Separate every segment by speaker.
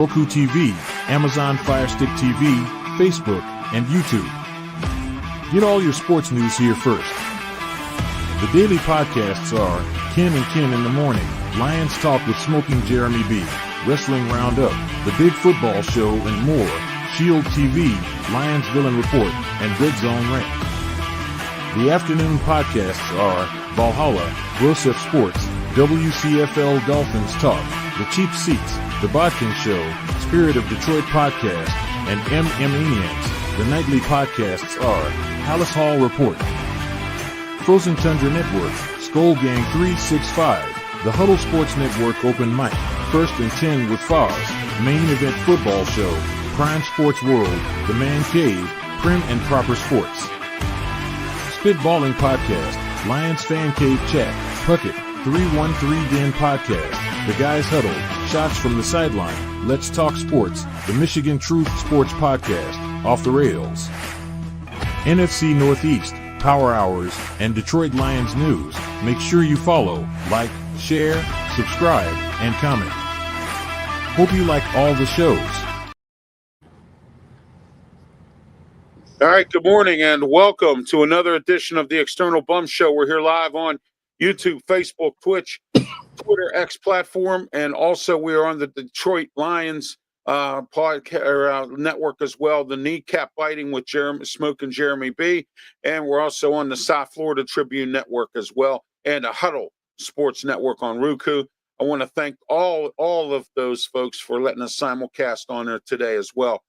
Speaker 1: Roku TV, Amazon Fire Stick TV, Facebook, and YouTube. Get all your sports news here first. The daily podcasts are Ken and Ken in the Morning, Lions Talk with Smoking Jeremy B, Wrestling Roundup, The Big Football Show, and more, Shield TV, Lions Villain Report, and Red Zone Rant. The afternoon podcasts are Valhalla, Grosef Sports, WCFL Dolphins Talk, The Cheap Seats, The Bodkin Show, Spirit of Detroit Podcast, and MM-Aniacs. The nightly podcasts are Palace Hall Report, Frozen Tundra Network, Skull Gang 365, The Huddle Sports Network Open Mic, First and 10 with Foz, Main Event Football Show, Prime Sports World, The Man Cave, Prim and Proper Sports. Spitballing Podcast, Lions Fan Cave Chat, Puckett, 313 Den Podcast, The Guys Huddle, Shots from the Sideline, Let's Talk Sports, The Michigan Truth Sports Podcast, Off the Rails, NFC Northeast, Power Hours, and Detroit Lions News. Make sure you follow, like, share, subscribe, and comment. Hope you like all the shows.
Speaker 2: All right, good morning and welcome to another edition of the External Bum Show. We're here live on YouTube, Facebook, Twitch, Twitter, X platform, and also we are on the Detroit Lions podcast network as well, the Kneecap Biting with Smoke and Jeremy B, and we're also on the South Florida Tribune network as well, and the Huddle Sports Network on Roku. I want to thank all of those folks for letting us simulcast on there today as well.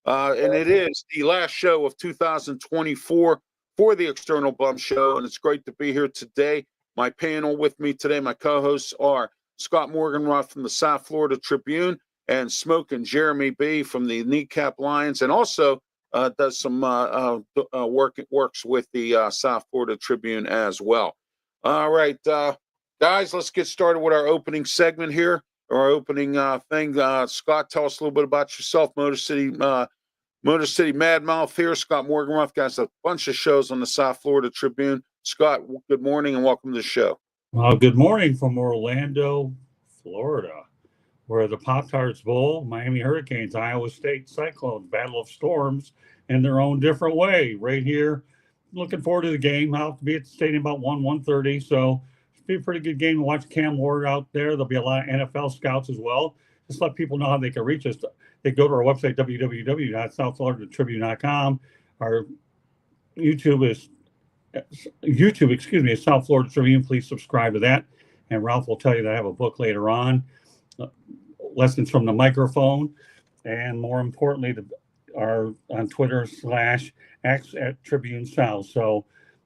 Speaker 2: And it is the last show of 2024 for the External Bum Show, and it's great to be here today. My panel with me today, my co-hosts are Scott Morganroth from the South Florida Tribune and Smoke and Jeremy B from the Kneecap Lions, and also does some works with the South Florida Tribune as well. All right, guys, let's get started with our opening segment here, our opening thing. Scott, tell us a little bit about yourself, Motor City Mad Mouth here. Scott Morganroth, guys, a bunch of shows on the South Florida Tribune. Scott, good morning and welcome to the show.
Speaker 3: Good morning from Orlando, Florida, where the Pop-Tarts Bowl, Miami Hurricanes, Iowa State Cyclones, Battle of Storms in their own different way. Right here, looking forward to the game. I'll be at the stadium about 1:30, so it'll be a pretty good game to watch. Cam Ward out there. There'll be a lot of NFL scouts as well. Just let people know how they can reach us. They go to our website, www.southfloridatribune.com. Our YouTube is South Florida Tribune. Please subscribe to that. And Ralph will tell you that I have a book later on, Lessons from the Microphone. And more importantly, are on Twitter /X at Tribune South. So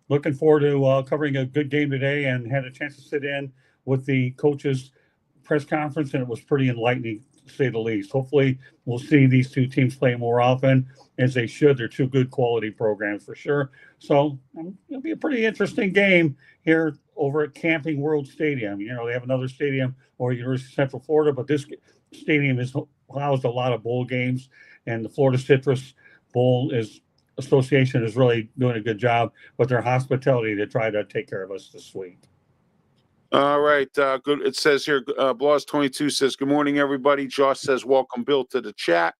Speaker 3: looking forward to covering a good game today, and had a chance to sit in with the coaches' press conference, and it was pretty enlightening, to say the least. Hopefully we'll see these two teams play more often, as they should. They're two good quality programs for sure. So it'll be a pretty interesting game here over at Camping World Stadium. You know, they have another stadium over University of Central Florida, but this stadium has housed a lot of bowl games, and the Florida Citrus Bowl Association is really doing a good job with their hospitality to try to take care of us this week.
Speaker 2: All right, good. It says here, Blaws22 says, good morning, everybody. Josh says, welcome, Bill, to the chat.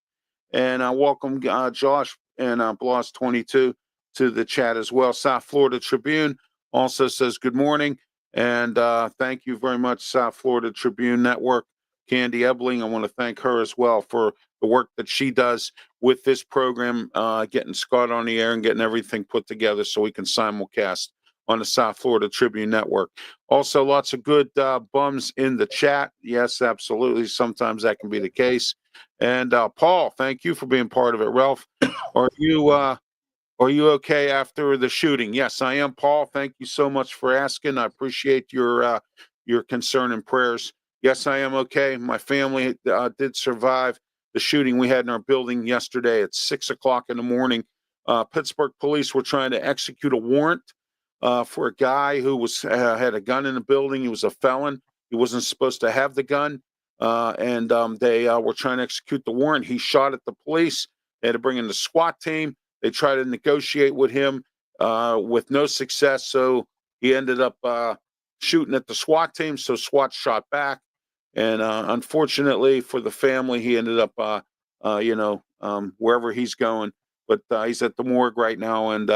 Speaker 2: And welcome, Josh and Blaws22 to the chat as well. South Florida Tribune also says, good morning. And thank you very much, South Florida Tribune Network. Candy Ebling, I want to thank her as well for the work that she does with this program, getting Scott on the air and getting everything put together so we can simulcast on the South Florida Tribune Network. Also, lots of good bums in the chat. Yes, absolutely. Sometimes that can be the case. And Paul, thank you for being part of it. Ralph, are you okay after the shooting? Yes, I am, Paul. Thank you so much for asking. I appreciate your concern and prayers. Yes, I am okay. My family did survive the shooting we had in our building yesterday at 6 o'clock in the morning. Pittsburgh police were trying to execute a warrant for a guy who had a gun in the building. He was a felon. He wasn't supposed to have the gun. And they were trying to execute the warrant. He shot at the police. They had to bring in the SWAT team. They tried to negotiate with him with no success. So he ended up shooting at the SWAT team. So SWAT shot back. And unfortunately for the family, he ended up, wherever he's going. But he's at the morgue right now. And,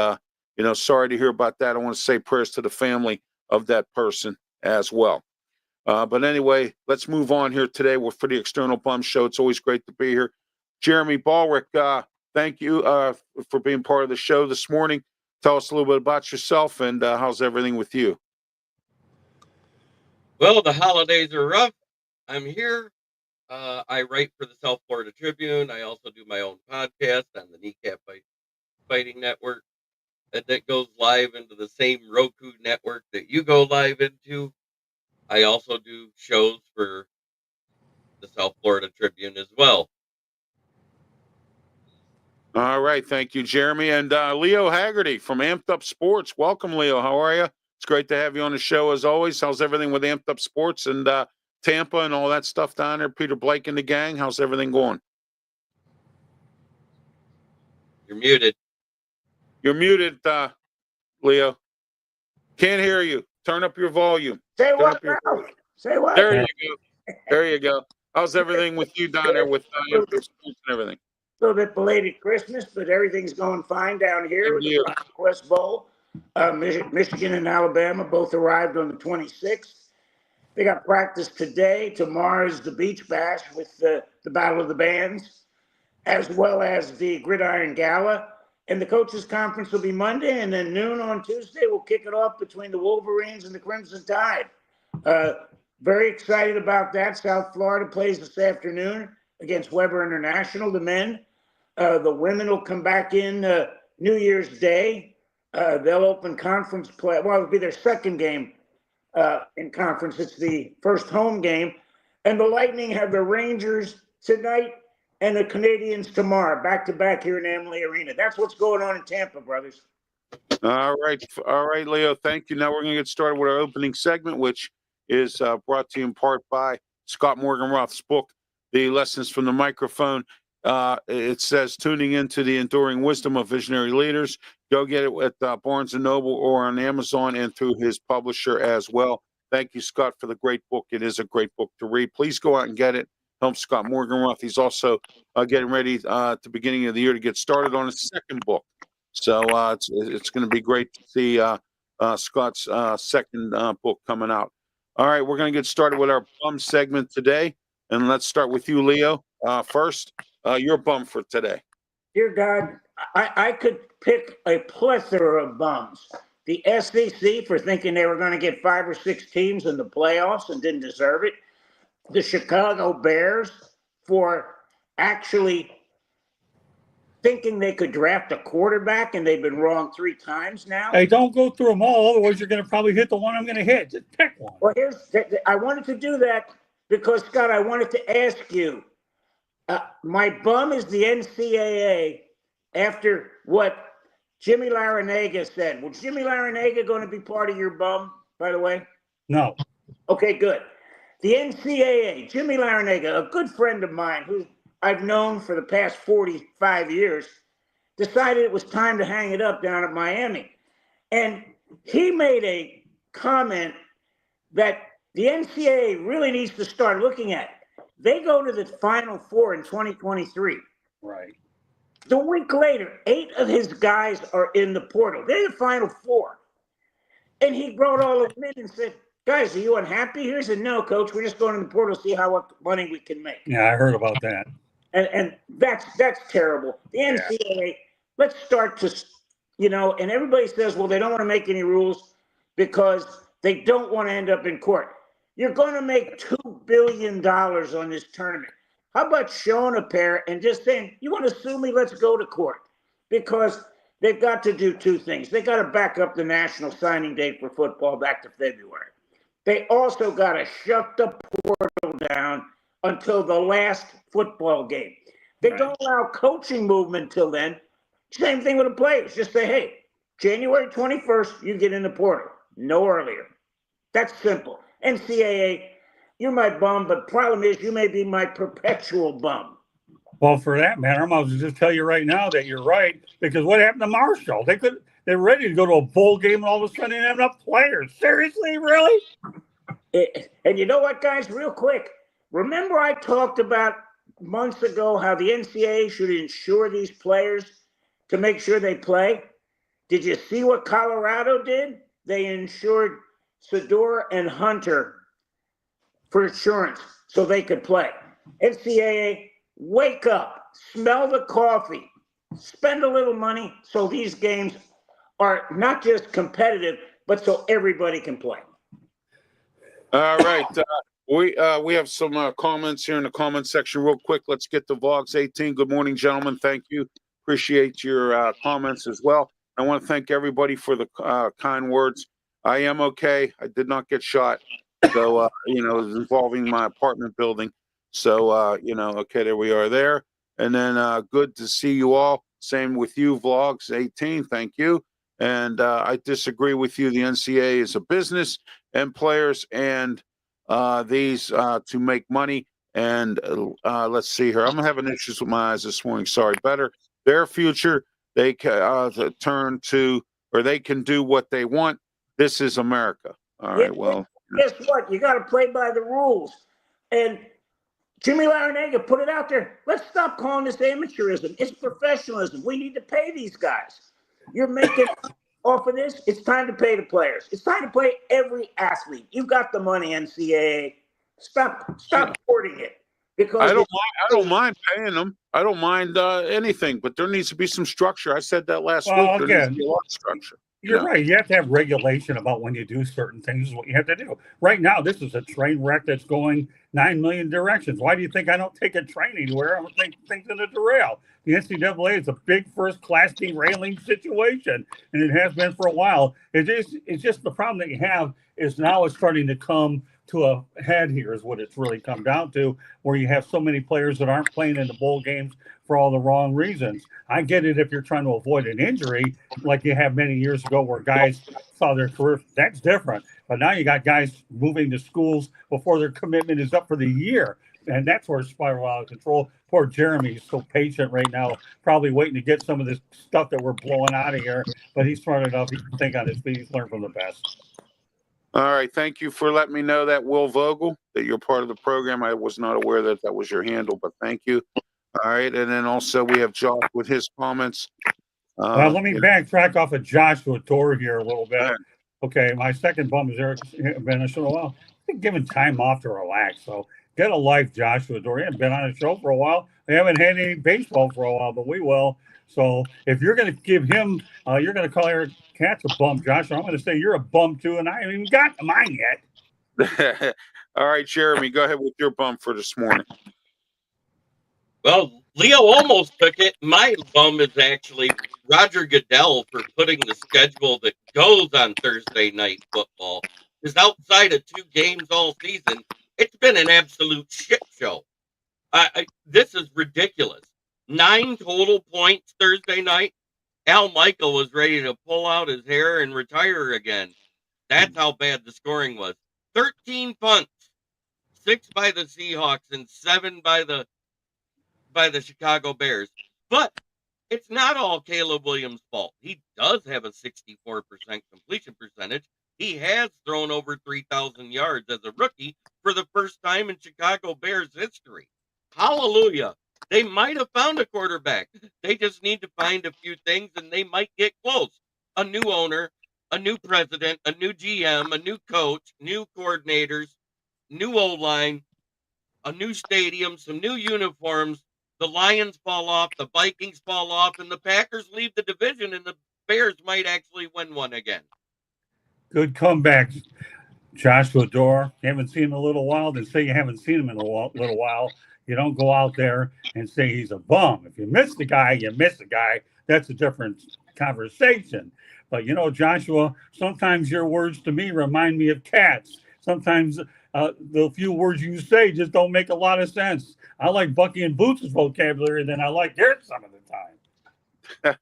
Speaker 2: sorry to hear about that. I want to say prayers to the family of that person as well. But anyway, let's move on here today. We're for the External Bum Show. It's always great to be here. Jeremy Balrick, thank you for being part of the show this morning. Tell us a little bit about yourself and how's everything with you?
Speaker 4: Well, the holidays are rough. I'm here. I write for the South Florida Tribune. I also do my own podcast on the Kneecap Fighting Network. And that goes live into the same Roku network that you go live into. I also do shows for the South Florida Tribune as well.
Speaker 2: All right. Thank you, Jeremy. And Leo Haggerty from Amped Up Sports. Welcome, Leo. How are you? It's great to have you on the show as always. How's everything with Amped Up Sports and Tampa and all that stuff down there? Peter Blake and the gang. How's everything going?
Speaker 4: You're muted.
Speaker 2: You're muted, Leo. Can't hear you. Turn up your volume.
Speaker 5: Say what, Ralph? Say what?
Speaker 2: There you go. There you go. How's everything with you down there with Amped Up Sports and everything?
Speaker 5: A little bit belated Christmas, but everything's going fine down here with the Conquest Bowl. Michigan and Alabama both arrived on the 26th. They got practice today. Tomorrow's the Beach Bash with the Battle of the Bands, as well as the Gridiron Gala. And the coaches' conference will be Monday, and then noon on Tuesday, we'll kick it off between the Wolverines and the Crimson Tide. Very excited about that. South Florida plays this afternoon against Weber International, the men. The women will come back in New Year's Day. They'll open conference play. Well, it'll be their second game in conference. It's the first home game. And the Lightning have the Rangers tonight and the Canadians tomorrow, back-to-back here in Amalie Arena. That's what's going on in Tampa, brothers.
Speaker 2: All right, Leo. Thank you. Now we're going to get started with our opening segment, which is brought to you in part by Scott Morganroth's book, The Lessons from the Microphone. It says, tuning into the enduring wisdom of visionary leaders. Go get it at Barnes & Noble or on Amazon and through his publisher as well. Thank you, Scott, for the great book. It is a great book to read. Please go out and get it. Help Scott Morganroth. He's also getting ready at the beginning of the year to get started on his second book. So it's going to be great to see Scott's second book coming out. All right, we're going to get started with our bum segment today. And let's start with you, Leo. First, your bum for today.
Speaker 5: Dear God, I could pick a plethora of bums. The SEC for thinking they were going to get 5 or 6 teams in the playoffs and didn't deserve it. The Chicago Bears for actually thinking they could draft a quarterback, and they've been wrong 3 times now.
Speaker 3: Hey, don't go through them all. Otherwise, you're going to probably hit the one I'm going to hit. Just pick one.
Speaker 5: Well, I wanted to do that because, Scott, I wanted to ask you. My bum is the NCAA after what Jimmy Larinaga said. Was Jimmy Larinaga going to be part of your bum, by the way?
Speaker 3: No.
Speaker 5: Okay, good. The NCAA, Jimmy Larinaga, a good friend of mine who I've known for the past 45 years, decided it was time to hang it up down at Miami. And he made a comment that the NCAA really needs to start looking at. They go to the Final Four in 2023.
Speaker 3: Right.
Speaker 5: The week later, 8 of his guys are in the portal. They're the Final Four. And he brought all of them in and said, guys, are you unhappy here? He said, no, coach, we're just going to the portal to see how much money we can make.
Speaker 3: Yeah, I heard about that.
Speaker 5: And that's terrible. The NCAA, let's start to, and everybody says, well, they don't want to make any rules because they don't want to end up in court. You're going to make $2 billion on this tournament. How about showing a pair and just saying, you want to sue me? Let's go to court. Because they've got to do 2 things. They got to back up the national signing date for football back to February. They also got to shut the portal down until the last football game. They don't allow coaching movement till then. Same thing with the players. Just say, hey, January 21st, you get in the portal. No earlier. That's simple. NCAA, you're my bum, but problem is you may be my perpetual bum.
Speaker 3: Well, for that matter, I'm going to just tell you right now that you're right, because what happened to Marshall? They're ready to go to a bowl game, and all of a sudden they have enough players. Seriously, really?
Speaker 5: And you know what, guys? Real quick, Remember I talked about months ago how the NCAA should insure these players to make sure they play? Did you see what Colorado did? They insured Sador and Hunter for insurance so they could play. NCAA, wake up, smell the coffee, spend a little money so these games are not just competitive, but so everybody can play.
Speaker 2: All right. We have some comments here in the comment section real quick. Let's get to Vox 18. Good morning, gentlemen. Thank you. Appreciate your comments as well. I want to thank everybody for the kind words. I am okay. I did not get shot. So, involving my apartment building. So, okay, there we are there. And then good to see you all. Same with you, Vlogs 18. Thank you. And I disagree with you. The NCAA is a business and players and these to make money. And let's see here. I'm having issues with my eyes this morning. Sorry. Better their future. They can turn to, or they can do what they want. This is America. All right. Well,
Speaker 5: guess what? You got to play by the rules. And Jimmy Larinaga put it out there. Let's stop calling this amateurism. It's professionalism. We need to pay these guys. You're making off of this. It's time to pay the players. It's time to pay every athlete. You've got the money, NCAA. Stop hoarding it. Because
Speaker 2: I don't mind paying them. I don't mind anything, but there needs to be some structure. I said that last week. There needs to be a lot of structure.
Speaker 3: You're right. You have to have regulation about when you do certain things. This is what you have to do. Right now, this is a train wreck that's going 9 million directions. Why do you think I don't take a train anywhere? I don't think things in a derail. The NCAA is a big first-class derailing situation, and it has been for a while. It's just the problem that you have is now it's starting to come to a head here is what it's really come down to, where you have so many players that aren't playing in the bowl games for all the wrong reasons. I get it if you're trying to avoid an injury like you have many years ago where guys saw their career. That's different. But now you got guys moving to schools before their commitment is up for the year. And that's where it's spiraled out of control. Poor Jeremy is so patient right now, probably waiting to get some of this stuff that we're blowing out of here. But he's smart enough. He can think on his feet. He's learned from the best.
Speaker 2: All right. Thank you for letting me know that, Will Vogel, that you're part of the program. I was not aware that that was your handle, but thank you. All right. And then also we have Josh with his comments.
Speaker 3: Let me backtrack off of Joshua Tor here a little bit. Okay. My second bum is Eric Beneshow. Well, I've been given time off to relax. So get a life, Joshua Tor. He hasn't been on a show for a while. We haven't had any baseball for a while, but we will. So if you're going to give him, you're going to call Eric Katz a bum, Josh. I'm going to say you're a bum too, and I haven't even got to mine yet.
Speaker 2: All right, Jeremy, go ahead with your bum for this morning.
Speaker 4: Well, Leo almost took it. My bum is actually Roger Goodell for putting the schedule that goes on Thursday night football. Because outside of 2 games all season, it's been an absolute shit show. This is ridiculous. 9 total points Thursday night. Al Michael was ready to pull out his hair and retire again. That's how bad the scoring was. 13 punts, 6 by the Seahawks and 7 by the Chicago Bears. But it's not all Caleb Williams' fault. He does have a 64% completion percentage. He has thrown over 3,000 yards as a rookie for the first time in Chicago Bears history. Hallelujah. They might have found a quarterback. They just need to find a few things, and they might get close. A new owner, a new president, a new GM, a new coach, new coordinators, new O-line, a new stadium, some new uniforms. The Lions fall off, the Vikings fall off, and the Packers leave the division, and the Bears might actually win one again.
Speaker 3: Good comeback, Joshua Dorr. You haven't seen him in a little while, then say you haven't seen him in a little while. You don't go out there and say he's a bum. If you miss the guy, you miss the guy. That's a different conversation. But, Joshua, sometimes your words to me remind me of cats. Sometimes the few words you say just don't make a lot of sense. I like Bucky and Boots' vocabulary than I like yours some of the time.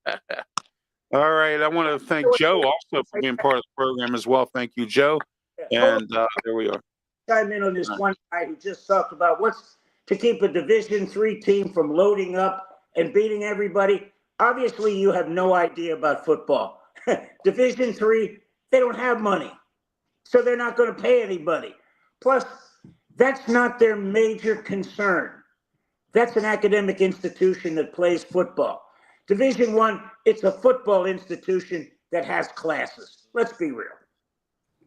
Speaker 2: All right. I want to thank Joe also for being part of the program as well. Thank you, Joe. And there we are.
Speaker 5: Chime in on this one guy who just talked about what's to keep a Division III team from loading up and beating everybody. Obviously, you have no idea about football. Division III, they don't have money, so they're not going to pay anybody. Plus, That's not their major concern. That's an academic institution that plays football. Division I, it's a football institution that has classes. Let's be real.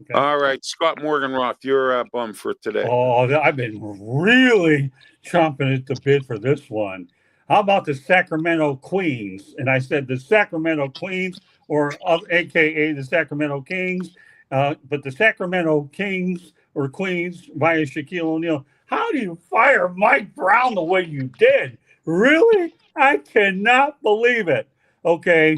Speaker 3: Okay.
Speaker 2: All right, Scott Morganroth, you're bum for today.
Speaker 3: Oh, I've been really chomping at the bit for this one. How about the Sacramento Queens? And I said the Sacramento Queens, or AKA the Sacramento Kings, but the Sacramento Kings or Queens via Shaquille O'Neal. How do you fire Mike Brown the way you did? Really? I cannot believe it. Okay,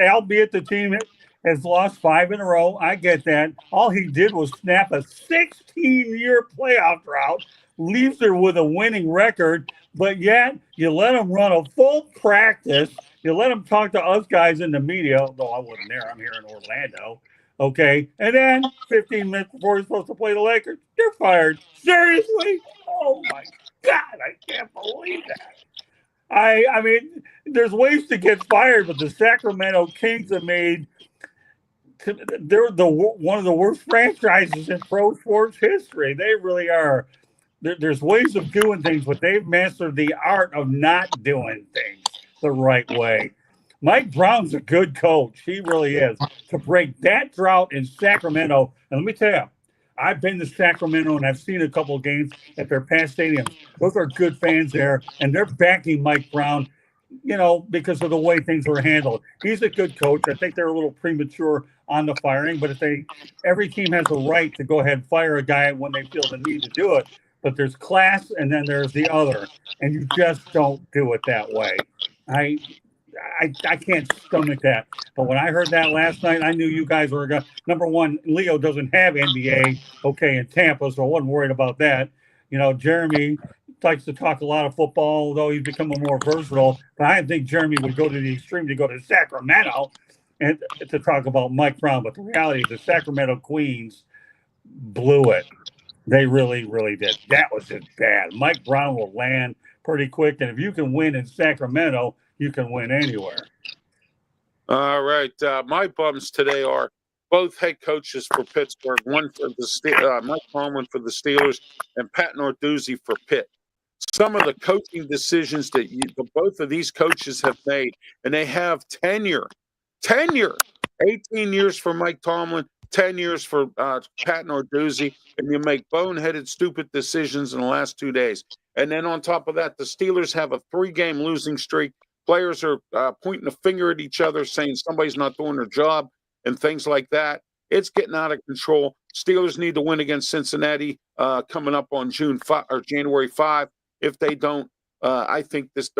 Speaker 3: albeit the team has lost 5 in a row. I get that. All he did was snap a 16-year playoff drought, leaves her with a winning record, but yet you let him run a full practice. You let him talk to us guys in the media, although I wasn't there. I'm here in Orlando. Okay. And then 15 minutes before he's supposed to play the Lakers, you're fired. Seriously? Oh, my God. I can't believe that. I mean, there's ways to get fired, but the Sacramento Kings have made they're one of the worst franchises in pro sports history. They really are. There's ways of doing things, but they've mastered the art of not doing things the right way. Mike Brown's a good coach. He really is. To break that drought in Sacramento, and let me tell you, I've been to Sacramento and I've seen a couple of games at their past stadiums. Those are good fans there, and they're backing Mike Brown, because of the way things were handled. He's a good coach. I think they're a little premature on the firing, but every team has a right to go ahead and fire a guy when they feel the need to do it. But there's class and then there's the other, and you just don't do it that way. I can't stomach that. But when I heard that last night, I knew you guys were going to. Number one, Leo doesn't have NBA, in Tampa, so I wasn't worried about that. Jeremy likes to talk a lot of football, although he's become more versatile. But I didn't think Jeremy would go to the extreme to go to Sacramento and to talk about Mike Brown. But the reality is the Sacramento Queens blew it. They really, really did. That was just bad. Mike Brown will land pretty quick. And if you can win in Sacramento, you can win anywhere.
Speaker 2: All right. My bums today are both head coaches for Pittsburgh, one for the Mike Tomlin for the Steelers and Pat Narduzzi for Pitt. Some of the coaching decisions that both of these coaches have made, and they have tenure, 18 years for Mike Tomlin, 10 years for Pat Narduzzi, and you make boneheaded, stupid decisions in the last 2 days. And then on top of that, the Steelers have a 3-game losing streak. Players are pointing a finger at each other, saying somebody's not doing their job and things like that. It's getting out of control. Steelers need to win against Cincinnati coming up on January 5. If they don't, I think this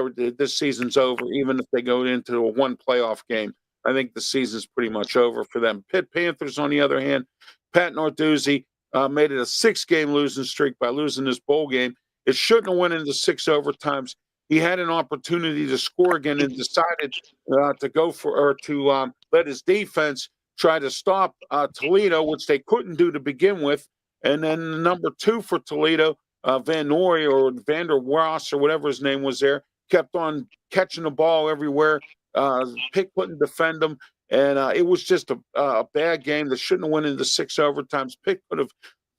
Speaker 2: season's over, even if they go into a one playoff game. I think the season's pretty much over for them. Pitt Panthers, on the other hand, Pat Narduzzi made it a 6-game losing streak by losing this bowl game. It shouldn't have went into 6 overtimes. He had an opportunity to score again and decided to let his defense try to stop Toledo, which they couldn't do to begin with. And then number 2 for Toledo, Van Noy or Vander Ross or whatever his name was there, kept on catching the ball everywhere. Pitt couldn't defend him, and it was just a bad game that shouldn't have went into 6 overtimes. Pitt could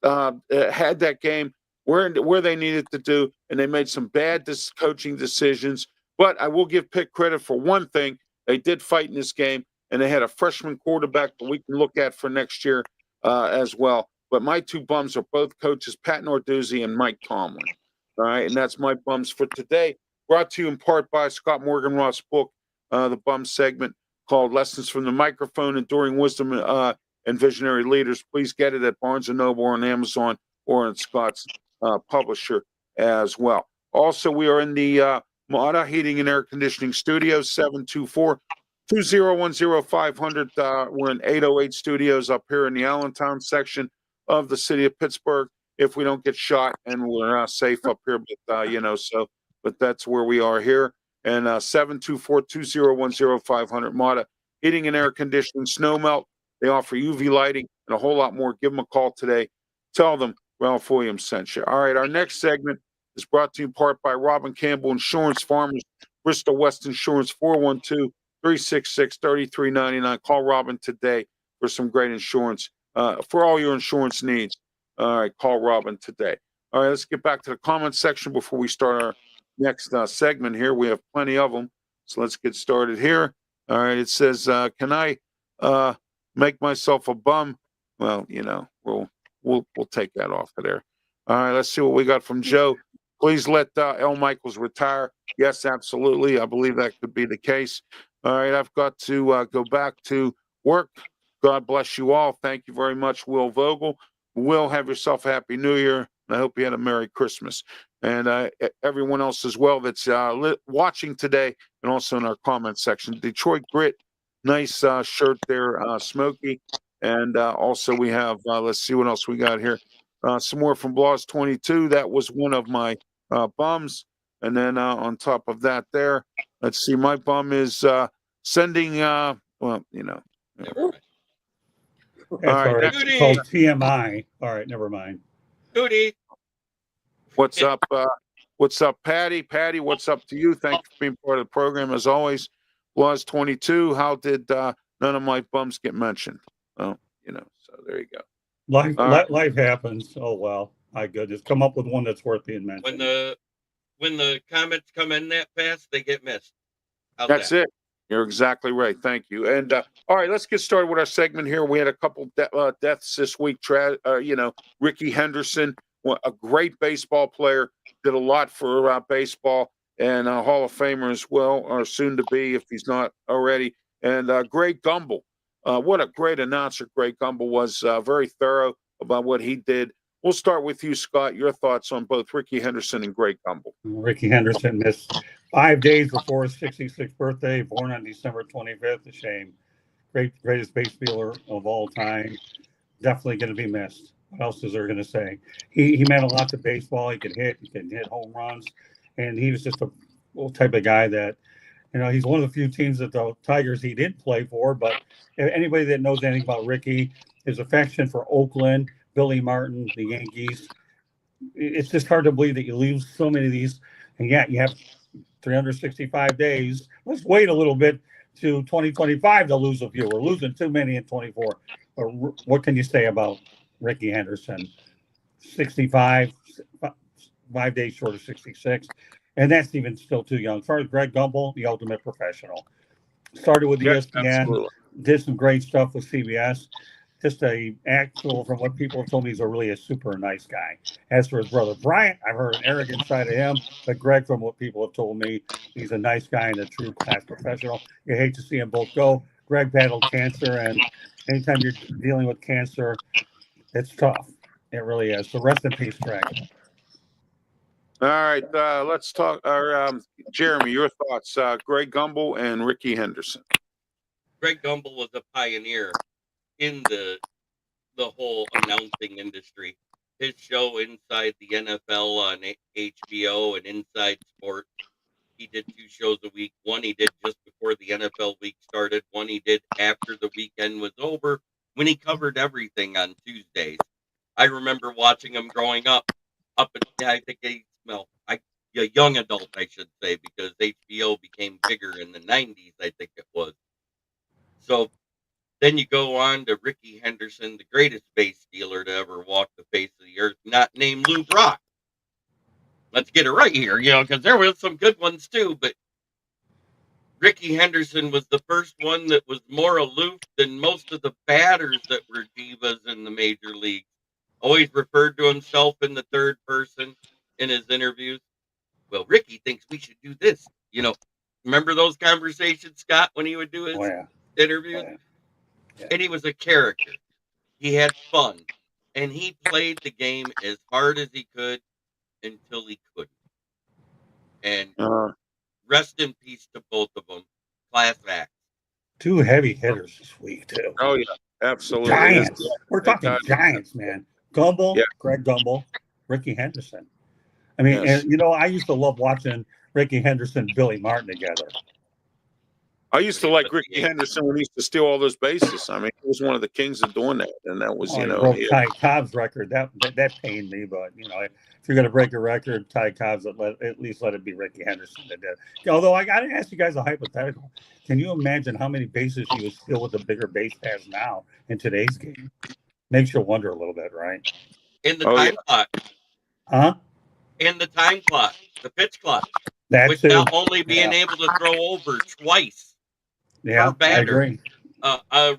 Speaker 2: have had that game where they needed to do, and they made some bad coaching decisions. But I will give Pitt credit for one thing. They did fight in this game, and they had a freshman quarterback that we can look at for next year as well. But my 2 bums are both coaches, Pat Narduzzi and Mike Tomlin. All right, and that's my bums for today. Brought to you in part by Scott Morganroth's book, the bum segment called Lessons from the Microphone, Enduring Wisdom and Visionary Leaders. Please get it at Barnes & Noble or on Amazon or in Scott's publisher as well. Also, we are in the Mata Heating and Air Conditioning Studios, 724-2010-500. We're in 808 Studios up here in the Allentown section of the city of Pittsburgh. If we don't get shot, and we're safe up here, but that's where we are here. And 724-2010-500. Mata Heating and Air Conditioning, snow melt. They offer UV lighting and a whole lot more. Give them a call today. Tell them Ralph Williams sent you. All right, our next segment is brought to you in part by Robin Campbell Insurance Farmers, Bristol West Insurance, 412-366-3399. Call Robin today for some great insurance, for all your insurance needs. All right, call Robin today. All right, let's get back to the comment section before we start our next segment here. We have plenty of them. So let's get started here. All right, it says, can I make myself a bum? Well, we'll take that off of there. All right, let's see what we got from Joe. Please let L. Michaels retire. Yes, absolutely. I believe that could be the case. All right, I've got to go back to work. God bless you all. Thank you very much, Will Vogel. Will, have yourself a Happy New Year. I hope you had a Merry Christmas. And everyone else as well that's watching today and also in our comment section. Detroit Grit, nice shirt there, Smokey. And also we have, let's see what else we got here. Some more from Bloss 22. That was one of my bums. And then on top of that there, let's see, my bum is sending,
Speaker 4: Never mind.
Speaker 3: That's all right.
Speaker 4: Goody.
Speaker 3: It's called TMI. All right, never mind.
Speaker 4: Hootie.
Speaker 2: What's up? What's up, Patty? Patty, what's up to you? Thank you for being part of the program as always. Was 22. How did none of my bums get mentioned? Oh, so there you go.
Speaker 3: Life happens. Oh well, my goodness. Come up with one that's worth being mentioned.
Speaker 4: When the comments come in that fast, they get missed. How's
Speaker 2: That's
Speaker 4: that?
Speaker 2: it. You're exactly right. Thank you. And all right, let's get started with our segment here. We had a couple deaths this week. Ricky Henderson, a great baseball player, did a lot for baseball, and a Hall of Famer as well, or soon to be if he's not already. And Greg Gumbel, what a great announcer Greg Gumbel was, very thorough about what he did. We'll start with you, Scott. Your thoughts on both Ricky Henderson and Greg Gumbel.
Speaker 3: Ricky Henderson missed 5 days before his 66th birthday, born on December 25th. A shame. Greatest base fielder of all time. Definitely going to be missed. What else is there going to say? He meant a lot to baseball. He could hit home runs. And he was just a type of guy that, he's one of the few teams that the Tigers he didn't play for. But anybody that knows anything about Ricky, his affection for Oakland, Billy Martin, the Yankees, it's just hard to believe that you lose so many of these. And yet you have 365 days. Let's wait a little bit to 2025 to lose a few. We're losing too many in 24. But what can you say about Ricky Henderson? 65, 5 days short of 66. And that's even still too young. As far as Greg Gumbel, the ultimate professional. Started with ESPN,
Speaker 2: absolutely.
Speaker 3: Did some great stuff with CBS. Just from what people have told me, he's a super nice guy. As for his brother Bryant, I've heard an arrogant side of him, but Greg, from what people have told me, he's a nice guy and a true class professional. You hate to see them both go. Greg battled cancer, and anytime you're dealing with cancer, it's tough. It really is. So rest in peace, Greg.
Speaker 2: All right, let's talk. Jeremy, your thoughts. Greg Gumbel and Ricky Henderson.
Speaker 4: Greg Gumbel was a pioneer in the whole announcing industry. His show Inside the NFL on HBO and Inside Sports, he did 2 shows a week. One he did just before the NFL week started. One he did after the weekend was over, when he covered everything on Tuesdays. I remember watching him growing up. I think a young adult, I should say, because HBO became bigger in the 90s, I think it was. So then you go on to Ricky Henderson, the greatest base stealer to ever walk the face of the earth, not named Lou Brock. Let's get it right here, because there were some good ones too, but Ricky Henderson was the first one that was more aloof than most of the batters that were divas in the major leagues. Always referred to himself in the third person in his interviews. Well, Ricky thinks we should do this. Remember those conversations, Scott, when he would do his interviews? Yeah. And he was a character. He had fun. And he played the game as hard as he could until he couldn't. And rest in peace to both of them. Class act.
Speaker 3: 2 heavy hitters this week, too.
Speaker 2: Oh, yeah, absolutely.
Speaker 3: Giants. We're talking Giants, man. Gumbel, Greg Gumbel, Ricky Henderson. I mean, and I used to love watching Ricky Henderson, Billy Martin together.
Speaker 2: I used to like Ricky Henderson when he used to steal all those bases. I mean, he was one of the kings of doing that, and that was,
Speaker 3: he broke Ty Cobb's record. That pained me, but if you're going to break a record, Ty Cobb's, at least let it be Ricky Henderson that did. Although I got to ask you guys a hypothetical: can you imagine how many bases he would steal with a bigger base pass now in today's game? Makes you wonder a little bit, right?
Speaker 4: In the time clock,
Speaker 3: Huh?
Speaker 4: And the time clock, the pitch clock,
Speaker 3: That
Speaker 4: with
Speaker 3: too.
Speaker 4: not only being
Speaker 3: Yeah.
Speaker 4: able to throw over twice
Speaker 3: Yeah,
Speaker 4: per batter.
Speaker 3: I agree.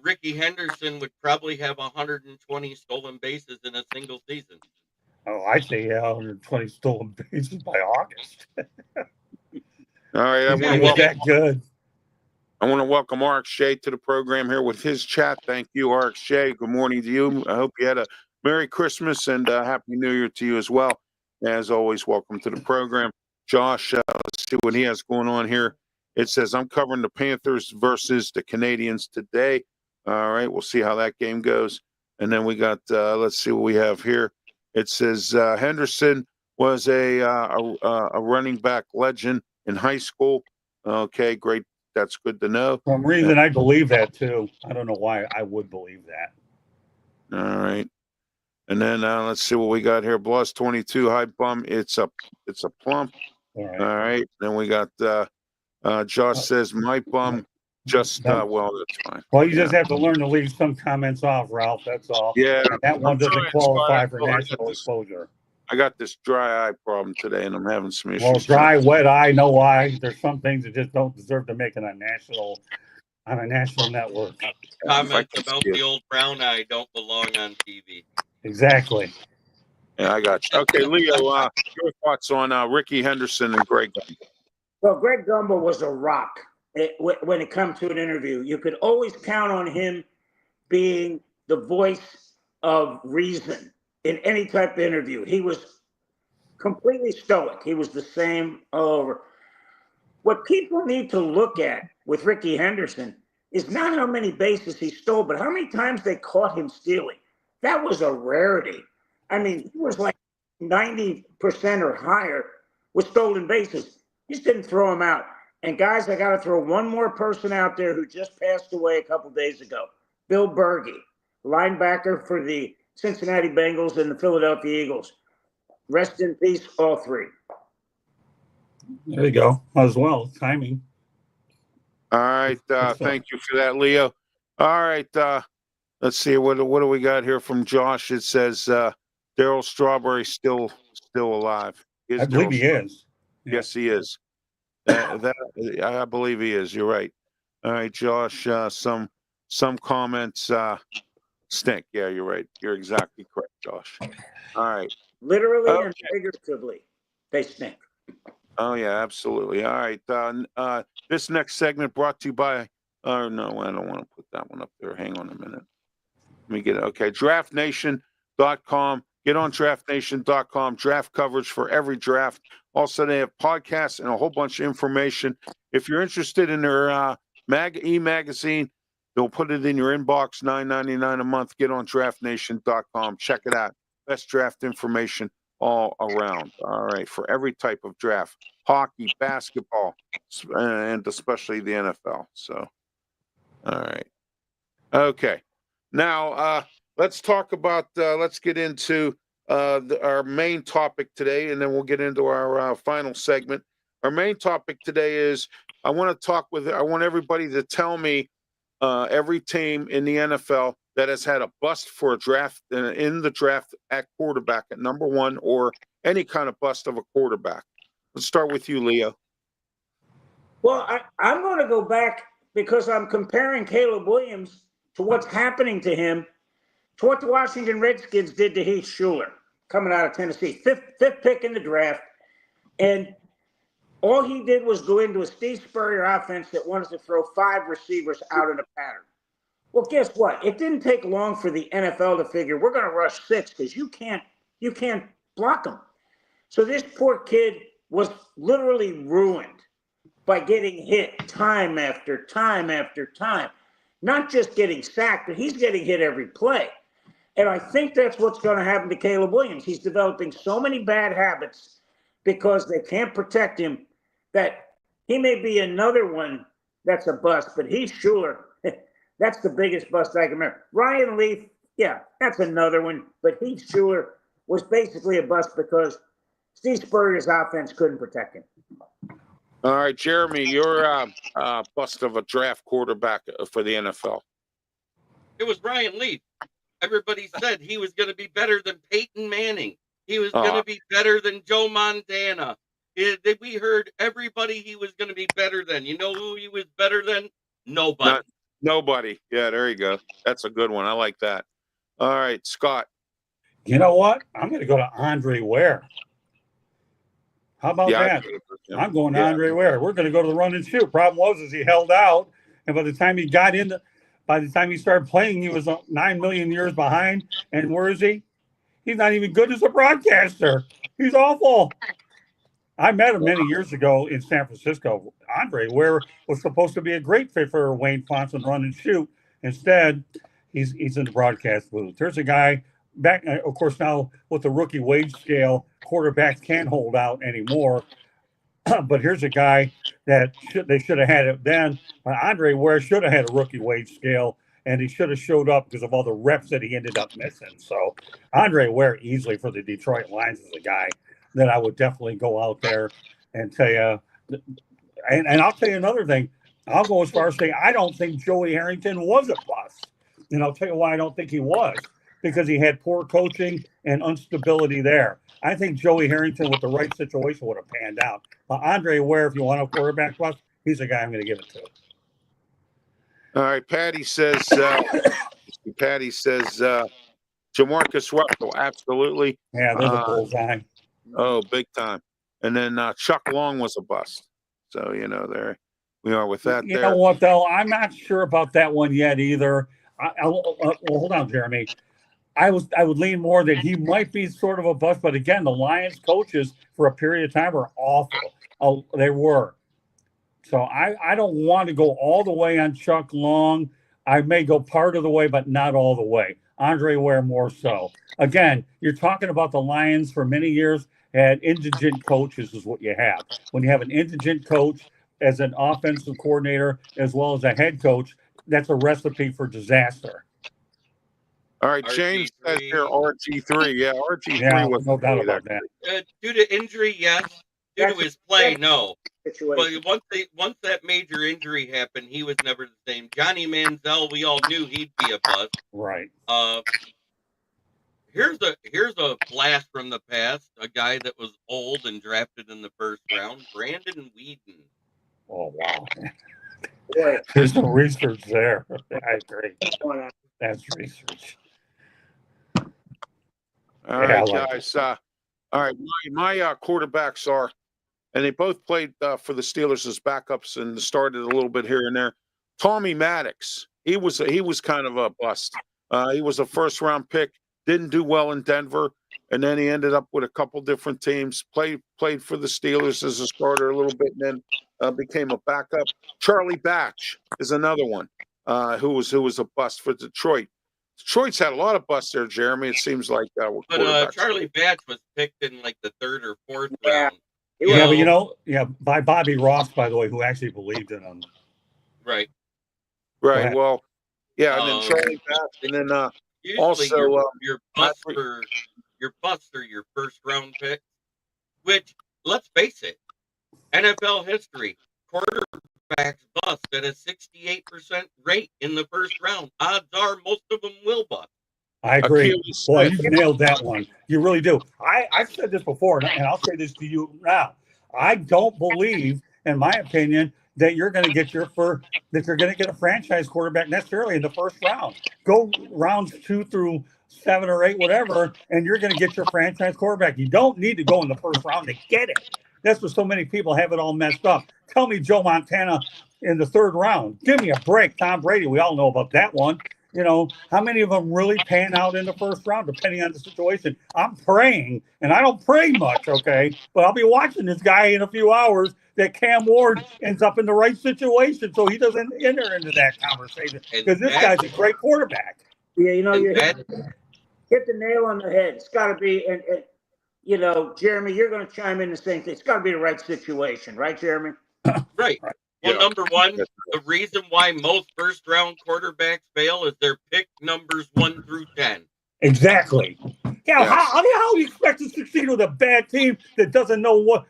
Speaker 4: Ricky Henderson would probably have 120 stolen bases in a single season.
Speaker 3: Oh, I say 120 stolen bases by August.
Speaker 2: All right, I
Speaker 3: He
Speaker 2: want to
Speaker 3: was
Speaker 2: welcome.
Speaker 3: that good.
Speaker 2: I want to welcome Ark Shea to the program here with his chat. Thank you, Ark Shea. Good morning to you. I hope you had a Merry Christmas and Happy New Year to you as well. As always, welcome to the program. Josh, let's see what he has going on here. It says, I'm covering the Panthers versus the Canadians today. All right, we'll see how that game goes. And then we got, let's see what we have here. It says, Henderson was a running back legend in high school. Okay, great. That's good to know.
Speaker 3: For some reason, I believe that too. I don't know why I would believe that.
Speaker 2: All right. And then let's see what we got here. Bloss 22 high bum. It's a plump.
Speaker 3: All right.
Speaker 2: All right. Then we got Josh says my bum just well, that's fine.
Speaker 3: Well, you just have to learn to leave some comments off, Ralph. That's all.
Speaker 2: Yeah.
Speaker 3: And that one
Speaker 2: I'm
Speaker 3: doesn't
Speaker 2: trying,
Speaker 3: qualify
Speaker 2: Scott.
Speaker 3: for
Speaker 2: Well, I got
Speaker 3: national
Speaker 2: this-
Speaker 3: exposure.
Speaker 2: I got this dry eye problem today, and I'm having some issues.
Speaker 3: Well, dry, wet eye, no eye. There's some things that just don't deserve to make it on a national network.
Speaker 4: Comments about the old brown eye don't belong on TV.
Speaker 3: Exactly.
Speaker 2: Yeah, I got you. Okay, Leo, your thoughts on Ricky Henderson and Greg Gumbel?
Speaker 5: Well, Greg Gumbel was a rock when it comes to an interview. You could always count on him being the voice of reason in any type of interview. He was completely stoic. He was the same all over. What people need to look at with Ricky Henderson is not how many bases he stole, but how many times they caught him stealing. That was a rarity. I mean, he was like 90% or higher with stolen bases. Just didn't throw him out. And guys, I got to throw one more person out there who just passed away a couple days ago. Bill Bergey, linebacker for the Cincinnati Bengals and the Philadelphia Eagles. Rest in peace, all three.
Speaker 3: There you go. As well, timing.
Speaker 2: All right. Thank you for that, Leo. All right. Let's see. What do we got here from Josh? It says Darryl Strawberry still alive.
Speaker 3: I believe he is.
Speaker 2: Yes, he is. I believe he is. You're right. All right, Josh. Some comments stink. Yeah, you're right. You're exactly correct, Josh. All right.
Speaker 5: Literally and figuratively, they stink.
Speaker 2: Oh yeah, absolutely. All right. This next segment brought to you by. Oh no, I don't want to put that one up there. Hang on a minute. Let me get it. Okay, DraftNation.com. Get on DraftNation.com. Draft coverage for every draft. Also, they have podcasts and a whole bunch of information. If you're interested in their e-magazine, they'll put it in your inbox. $9.99 a month. Get on DraftNation.com. Check it out. Best draft information all around. All right, for every type of draft, hockey, basketball, and especially the NFL. So, all right, okay. Now let's talk about. Let's get into our main topic today, and then we'll get into our final segment. Our main topic today is I want everybody to tell me every team in the NFL that has had a bust for a draft in the draft at quarterback at number one, or any kind of bust of a quarterback. Let's start with you, Leo.
Speaker 5: Well, I'm going to go back because I'm comparing Caleb Williams to what's happening to him, to what the Washington Redskins did to Heath Schuler coming out of Tennessee, fifth pick in the draft. And all he did was go into a Steve Spurrier offense that wanted to throw 5 receivers out in a pattern. Well, guess what? It didn't take long for the NFL to figure we're going to rush 6 because you can't block them. So this poor kid was literally ruined by getting hit time after time after time. Not just getting sacked, but he's getting hit every play. And I think that's what's going to happen to Caleb Williams. He's developing so many bad habits because they can't protect him that he may be another one that's a bust. But Heath Schuler, that's the biggest bust I can remember. Ryan Leaf, yeah, that's another one. But Heath Schuler was basically a bust because Steve Spurrier's offense couldn't protect him.
Speaker 2: All right, Jeremy, you're a bust of a draft quarterback for the NFL.
Speaker 4: It was Ryan Leaf. Everybody said he was going to be better than Peyton Manning. He was going to be better than Joe Montana. We heard everybody he was going to be better than. You know who he was better than? Nobody.
Speaker 2: Nobody. Yeah, there you go. That's a good one. I like that. All right, Scott.
Speaker 3: You know what? I'm going to go to Andre Ware. How about that? I'm going to Andre Ware. We're going to go to the run and shoot. Problem was he held out, and by the time he started playing, he was 9 million years behind. And where is he? He's not even good as a broadcaster. He's awful. I met him many years ago in San Francisco. Andre Ware was supposed to be a great fit for Wayne Fonson run and shoot. Instead, he's in the broadcast booth. There's a guy back, of course, now with the rookie wage scale, quarterbacks can't hold out anymore. But here's a guy that they should have had it then. Andre Ware should have had a rookie wage scale, and he should have showed up because of all the reps that he ended up missing. So Andre Ware easily for the Detroit Lions is a guy that I would definitely go out there and tell you. And I'll tell you another thing. I'll go as far as saying I don't think Joey Harrington was a bust. And I'll tell you why I don't think he was. Because he had poor coaching and instability there. I think Joey Harrington with the right situation would have panned out. Andre Ware, if you want a quarterback bust, he's the guy I'm going to give it to.
Speaker 2: All right, Patty says Jamarcus Russell, absolutely.
Speaker 3: Yeah, there's a bullseye.
Speaker 2: Oh, big time. And then Chuck Long was a bust. So, there we are with that.
Speaker 3: You know what, though? I'm not sure about that one yet either. Well, hold on, Jeremy. I would lean more that he might be sort of a bust. But again, the Lions coaches for a period of time were awful. They were. So I don't want to go all the way on Chuck Long. I may go part of the way, but not all the way. Andre Ware more so. Again, you're talking about the Lions for many years had indigent coaches is what you have. When you have an indigent coach as an offensive coordinator as well as a head coach, that's a recipe for disaster.
Speaker 2: All right, James says here RG3. Yeah, RG3 was
Speaker 3: no doubt about that.
Speaker 4: Due to injury, yes. Due to his play, no. But once that major injury happened, he was never the same. Johnny Manziel, we all knew he'd be a bust.
Speaker 3: Right.
Speaker 4: Here's a blast from the past. A guy that was old and drafted in the first round, Brandon Weeden.
Speaker 3: Oh wow. There's some research there. I agree. That's research.
Speaker 2: All right, guys. All right, my quarterbacks are, and they both played for the Steelers as backups and started a little bit here and there. Tommy Maddox, he was kind of a bust. He was a first-round pick, didn't do well in Denver, and then he ended up with a couple different teams. Played for the Steelers as a starter a little bit, and then became a backup. Charlie Batch is another one who was a bust for Detroit. Detroit's had a lot of busts there, Jeremy. It seems like.
Speaker 4: But Charlie Batch was picked in like the third or fourth round.
Speaker 3: Yeah, but by Bobby Ross, by the way, who actually believed in him.
Speaker 4: Right.
Speaker 2: Right. Well, yeah, and then Charlie Batch, and then also
Speaker 4: your busts are your first round pick. Which, let's face it, NFL history, quarterbacks bust at a 68% rate in the first round. Odds are most of them will bust.
Speaker 3: I agree. Boy, you nailed that one. You really do. I've said this before, and I'll say this to you now. I don't believe, in my opinion, that you're going to get a franchise quarterback necessarily in the first round. Go rounds 2 through 7 or 8, whatever, and you're going to get your franchise quarterback. You don't need to go in the first round to get it. That's what so many people have it all messed up. Tell me Joe Montana in the 3rd round. Give me a break. Tom Brady, we all know about that one. How many of them really pan out in the first round, depending on the situation? I'm praying, and I don't pray much, okay? But I'll be watching this guy in a few hours that Cam Ward ends up in the right situation so he doesn't enter into that conversation because this guy's a great quarterback.
Speaker 5: Yeah, you hit the nail on the head. It's got to be, and Jeremy, you're going to chime in the same thing. It's got to be the right situation, right, Jeremy?
Speaker 4: Right. Well, number one, the reason why most first-round quarterbacks fail is their pick numbers 1 through 10.
Speaker 3: Exactly. Yeah. How do you expect to succeed with a bad team that doesn't know where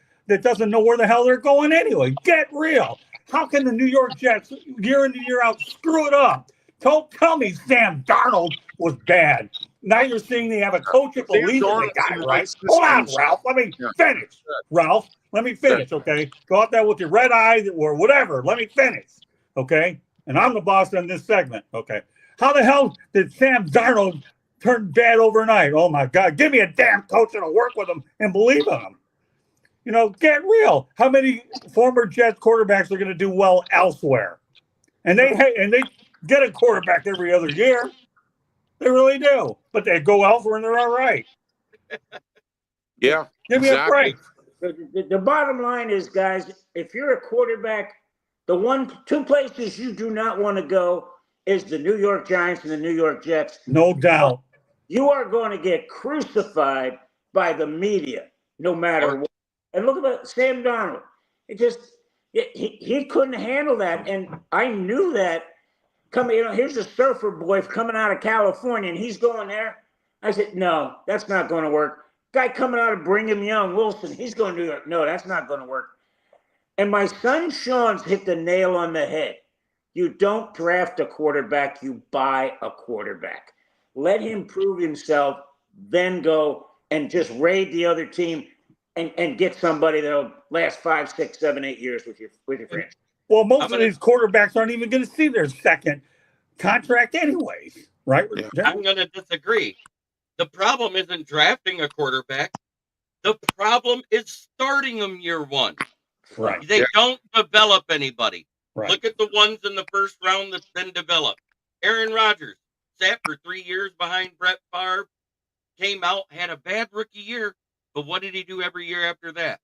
Speaker 3: the hell they're going anyway? Get real. How can the New York Jets, year in and year out, screw it up? Don't tell me Sam Darnold was bad. Now you're saying they have a coach that believes in the guy, right? Hold on, Ralph. Let me finish. Ralph, let me finish, okay? Go out there with your red eye or whatever. Let me finish, okay? And I'm the boss in this segment, okay? How the hell did Sam Darnold turn bad overnight? Oh, my God. Give me a damn coach that'll work with him and believe in him. You know, get real. How many former Jets quarterbacks are going to do well elsewhere? And they get a quarterback every other year. They really do. But they go elsewhere and they're all right.
Speaker 2: Yeah.
Speaker 3: Give me a break.
Speaker 5: The bottom line is, guys, if you're a quarterback, two places you do not want to go is the New York Giants and the New York Jets.
Speaker 3: No doubt.
Speaker 5: You are going to get crucified by the media, no matter what. And look at Sam Darnold. He couldn't handle that. And I knew that here's a surfer boy coming out of California, and he's going there. I said, no, that's not going to work. Guy coming out of Brigham Young, Wilson, he's going to do it. No, that's not going to work. And my son Sean's hit the nail on the head. You don't draft a quarterback, you buy a quarterback. Let him prove himself, then go and just raid the other team and get somebody that'll last 5, 6, 7, 8 years with your franchise.
Speaker 3: Well, most of these quarterbacks aren't even going to see their second contract anyways, right?
Speaker 2: Yeah.
Speaker 4: I'm going to disagree. The problem isn't drafting a quarterback. The problem is starting them year one.
Speaker 3: Right.
Speaker 4: They don't develop anybody.
Speaker 3: Right.
Speaker 4: Look at the ones in the first round that's been developed. Aaron Rodgers sat for 3 years behind Brett Favre, came out, had a bad rookie year, but what did he do every year after that?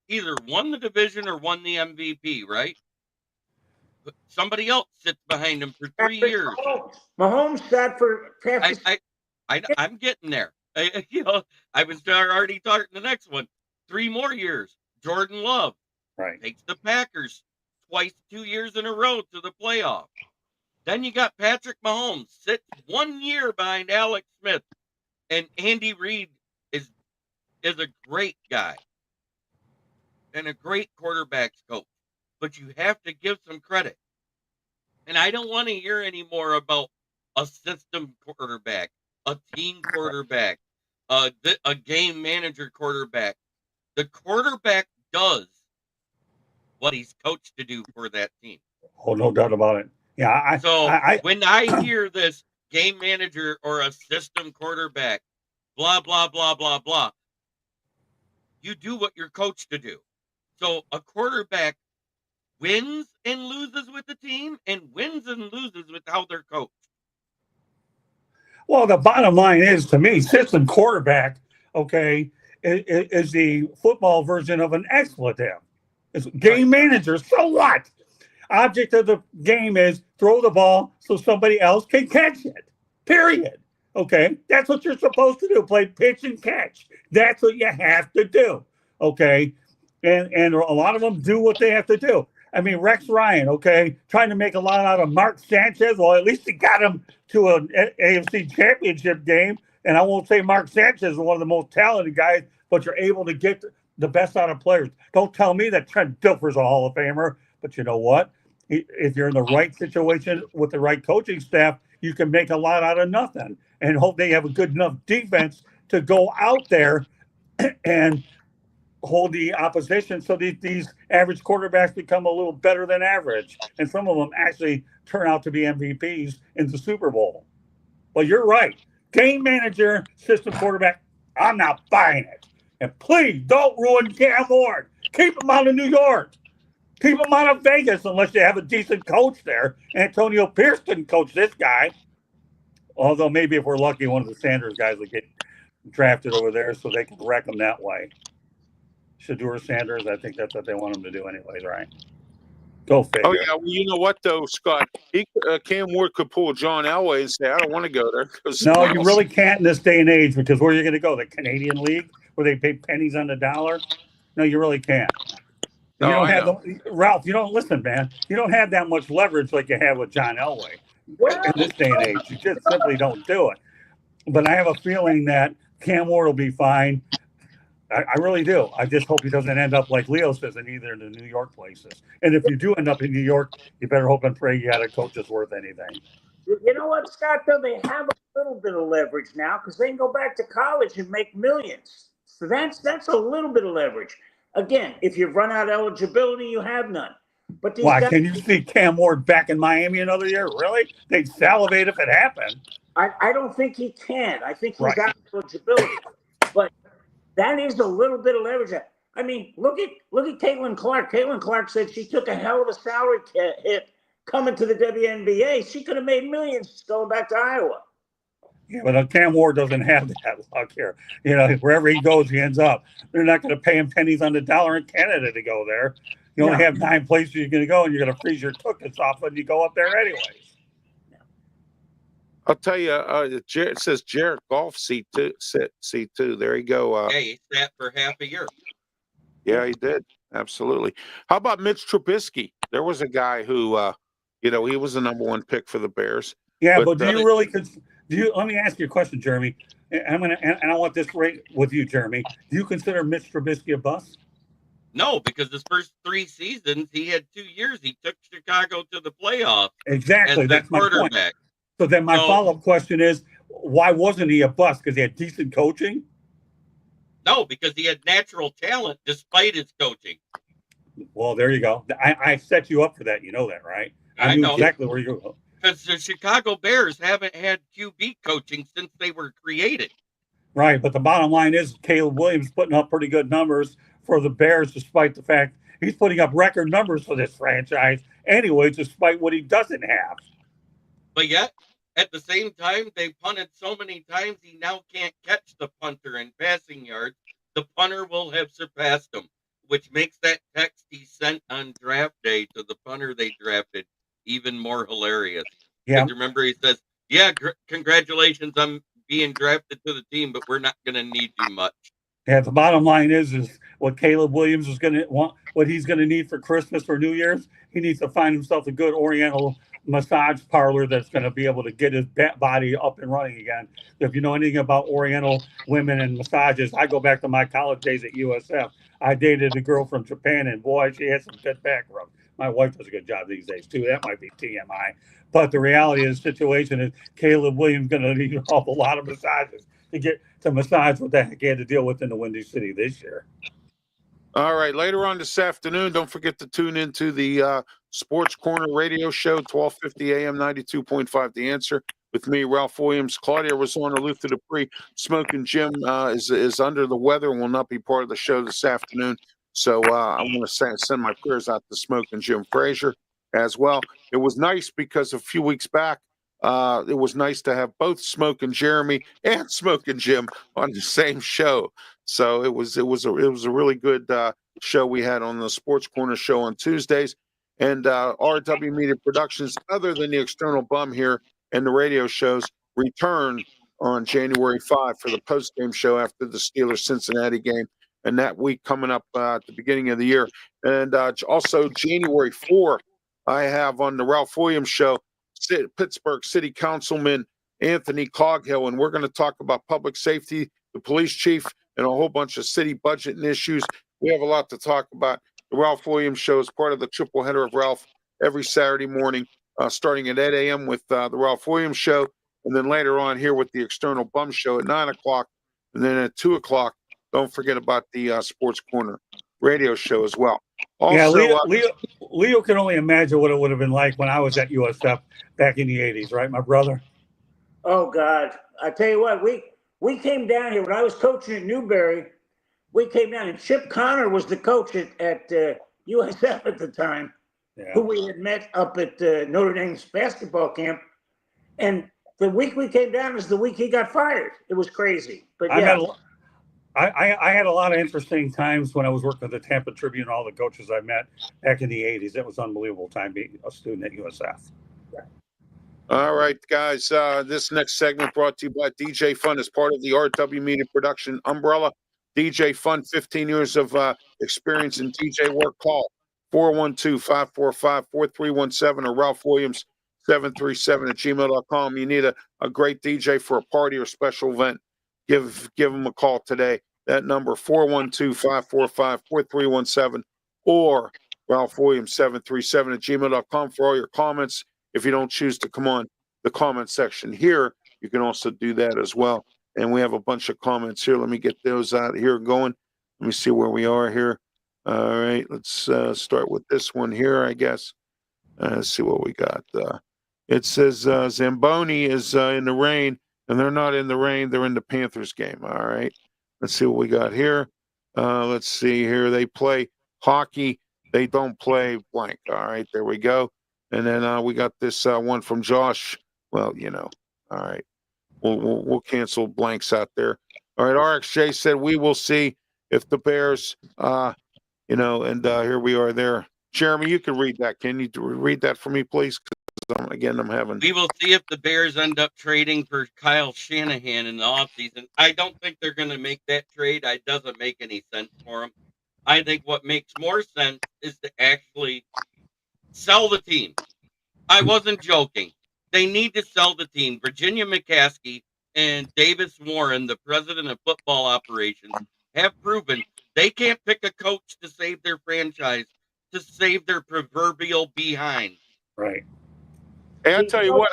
Speaker 4: Either won the division or won the MVP, right? But somebody else sits behind him for 3 years.
Speaker 5: Mahomes sat for half.
Speaker 4: I'm getting there. I was already talking the next one. 3 more years. Jordan Love takes the Packers twice 2 years in a row to the playoffs. Then you got Patrick Mahomes sits 1 year behind Alex Smith, and Andy Reid is a great guy and a great quarterbacks coach, but you have to give some credit. And I don't want to hear any more about a system quarterback, a team quarterback, a game manager quarterback. The quarterback does what he's coached to do for that team.
Speaker 3: Oh, no doubt about it. Yeah.
Speaker 4: When I hear this game manager or a system quarterback, blah, blah, blah, blah, blah, you do what you're coached to do. So a quarterback wins and loses with the team and wins and loses with how they're coached.
Speaker 3: Well, the bottom line is, to me, system quarterback, okay, is the football version of an expletive. It's game manager. So what? Object of the game is throw the ball so somebody else can catch it. Period. Okay, that's what you're supposed to do. Play pitch and catch. That's what you have to do. Okay, and a lot of them do what they have to do. I mean, Rex Ryan, okay, trying to make a lot out of Mark Sanchez. Well, at least he got him to an AFC championship game. And I won't say Mark Sanchez is one of the most talented guys, but you're able to get the best out of players. Don't tell me that Trent Dilfer's a Hall of Famer, but you know what? If you're in the right situation with the right coaching staff, you can make a lot out of nothing and hope they have a good enough defense to go out there and hold the opposition so these average quarterbacks become a little better than average. And some of them actually turn out to be MVPs in the Super Bowl. Well, you're right. Game manager, system quarterback, I'm not buying it. And please don't ruin Cam Ward. Keep him out of New York. Keep him out of Vegas unless you have a decent coach there. Antonio Pierce didn't coach this guy. Although maybe if we're lucky, one of the Sanders guys will get drafted over there so they can wreck him that way. Shedeur Sanders, I think that's what they want him to do anyways, right? Go figure.
Speaker 2: Oh, yeah. Well, you know what, though, Scott? Cam Ward could pull John Elway and say, I don't want to go there.
Speaker 3: No, you really can't in this day and age because where are you going to go? The Canadian League where they pay pennies on the dollar? No, you really can't. You don't have Ralph, you don't listen, man. You don't have that much leverage like you have with John Elway in this day and age. You just simply don't do it. But I have a feeling that Cam Ward will be fine. I really do. I just hope he doesn't end up like Leo says in either of the New York places. And if you do end up in New York, you better hope and pray you got a coach that's worth anything.
Speaker 5: You know what, Scott, though? They have a little bit of leverage now because they can go back to college and make millions. So that's a little bit of leverage. Again, if you've run out eligibility, you have none. But these
Speaker 3: Why,
Speaker 5: guys,
Speaker 3: can you see Cam Ward back in Miami another year? Really? They'd salivate if it happened.
Speaker 5: I don't think he can. I think he's
Speaker 3: Right.
Speaker 5: got eligibility. But that is a little bit of leverage. I mean, look at Caitlin Clark. Caitlin Clark said she took a hell of a salary hit coming to the WNBA. She could have made millions going back to Iowa.
Speaker 3: Yeah, but Cam Ward doesn't have that luck here. You know, wherever he goes, he ends up. They're not going to pay him pennies on the dollar in Canada to go there. You only have 9 places you're going to go, and you're going to freeze your tickets off when you go up there anyways.
Speaker 2: I'll tell you, it says Jared Goff C2. There you go.
Speaker 4: Yeah, he sat for half a year.
Speaker 2: Yeah, he did. Absolutely. How about Mitch Trubisky? There was a guy who, he was the number 1 pick for the Bears.
Speaker 3: Yeah, but do you really let me ask you a question, Jeremy. And I want this right with you, Jeremy. Do you consider Mitch Trubisky a bust?
Speaker 4: No, because his first 3 seasons, he had 2 years. He took Chicago to the playoffs.
Speaker 3: Exactly. That's my point. So then my follow-up question is, why wasn't he a bust? Because he had decent coaching?
Speaker 4: No, because he had natural talent despite his coaching.
Speaker 3: Well, there you go. I set you up for that. You know that, right? I knew exactly where you're going.
Speaker 4: Because the Chicago Bears haven't had QB coaching since they were created.
Speaker 3: Right, but the bottom line is Caleb Williams putting up pretty good numbers for the Bears, despite the fact he's putting up record numbers for this franchise anyway, despite what he doesn't have.
Speaker 4: But yet, at the same time, they punted so many times he now can't catch the punter in passing yards. The punter will have surpassed him, which makes that text he sent on draft day to the punter they drafted even more hilarious.
Speaker 3: Yeah.
Speaker 4: Remember, he says, yeah, congratulations on being drafted to the team, but we're not going to need you much.
Speaker 3: Yeah, the bottom line is what Caleb Williams is going to want, what he's going to need for Christmas or New Year's. He needs to find himself a good Oriental massage parlor that's going to be able to get his body up and running again. If you know anything about Oriental women and massages, I go back to my college days at USF. I dated a girl from Japan, and boy, she had some good back rub. My wife does a good job these days, too. That might be TMI. But the reality of the situation is Caleb Williams going to need an awful lot of massages to get to massage what the heck he had to deal with in the Windy City this year.
Speaker 2: All right. Later on this afternoon, don't forget to tune into the Sports Corner radio show, 1250 AM, 92.5 The Answer, with me, Ralph Williams. Claudia Rosano, Luther Dupree. Smoking Jim is under the weather and will not be part of the show this afternoon. So I want to send my prayers out to Smoking Jim Frazier as well. It was nice because a few weeks back, it was nice to have both Smoking Jeremy and Smoking Jim on the same show. So it was a really good show we had on the Sports Corner show on Tuesdays. And RW Media Productions, other than the external bum here and the radio shows, return on January 5 for the post-game show after the Steelers-Cincinnati game. And that week coming up at the beginning of the year. And also January 4, I have on the Ralph Williams show, Pittsburgh City Councilman Anthony Coghill, and we're going to talk about public safety, the police chief, and a whole bunch of city budgeting issues. We have a lot to talk about. The Ralph Williams show is part of the triple header of Ralph every Saturday morning, starting at 8 a.m. with the Ralph Williams show, and then later on here with the External Bum show at 9 o'clock, and then at 2 o'clock, don't forget about the Sports Corner radio show as well. Also,
Speaker 3: yeah, Leo can only imagine what it would have been like when I was at USF back in the 80s, right, my brother?
Speaker 5: Oh, God. I tell you what, we came down here when I was coaching at Newberry. We came down, and Chip Connor was the coach at USF at the time, who we had met up at Notre Dame's basketball camp. And the week we came down was the week he got fired. It was crazy. But yeah.
Speaker 3: I had a lot of interesting times when I was working at the Tampa Tribune, all the coaches I met back in the 80s. It was an unbelievable time being a student at USF.
Speaker 2: All right, guys. This next segment brought to you by DJ Fun as part of the RW Media Production umbrella. DJ Fun, 15 years of experience in DJ work. Call 412-545-4317 or Ralph Williams 737@gmail.com. You need a great DJ for a party or special event. Give them a call today. That number, 412-545-4317 or Ralph Williams 737@gmail.com for all your comments. If you don't choose to come on the comment section here, you can also do that as well. And we have a bunch of comments here. Let me get those out here going. Let me see where we are here. All right, let's start with this one here, I guess. Let's see what we got. It says Zamboni is in the rain, and they're not in the rain. They're in the Panthers game. All right. Let's see what we got here. Let's see here. They play hockey. They don't play blank. All right. There we go. And then we got this one from Josh. Well, all right. We'll cancel blanks out there. All right. RxJ said we will see if the Bears, and here we are there. Jeremy, you can read that. Can you read that for me, please? Because I'm having.
Speaker 4: We will see if the Bears end up trading for Kyle Shanahan in the offseason. I don't think they're going to make that trade. It doesn't make any sense for them. I think what makes more sense is to actually sell the team. I wasn't joking. They need to sell the team. Virginia McCaskey and Davis Warren, the president of football operations, have proven they can't pick a coach to save their franchise, to save their proverbial behind.
Speaker 3: Right.
Speaker 2: Hey, I tell you what,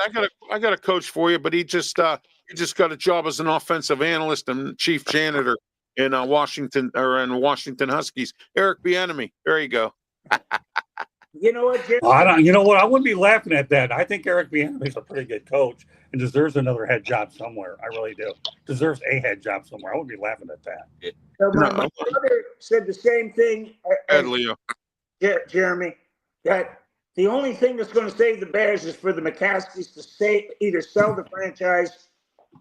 Speaker 2: I got a coach for you, but he just got a job as an offensive analyst and chief janitor in Washington Huskies. Eric Bieniemy. There you go.
Speaker 5: You know what, Jim?
Speaker 3: You know what? I wouldn't be laughing at that. I think Eric Bieniemy is a pretty good coach and deserves another head job somewhere. I really do. Deserves a head job somewhere. I wouldn't be laughing at that.
Speaker 5: So my brother said the same thing as
Speaker 2: Leo.
Speaker 5: Jeremy, that the only thing that's going to save the Bears is for the McCaskies to either sell the franchise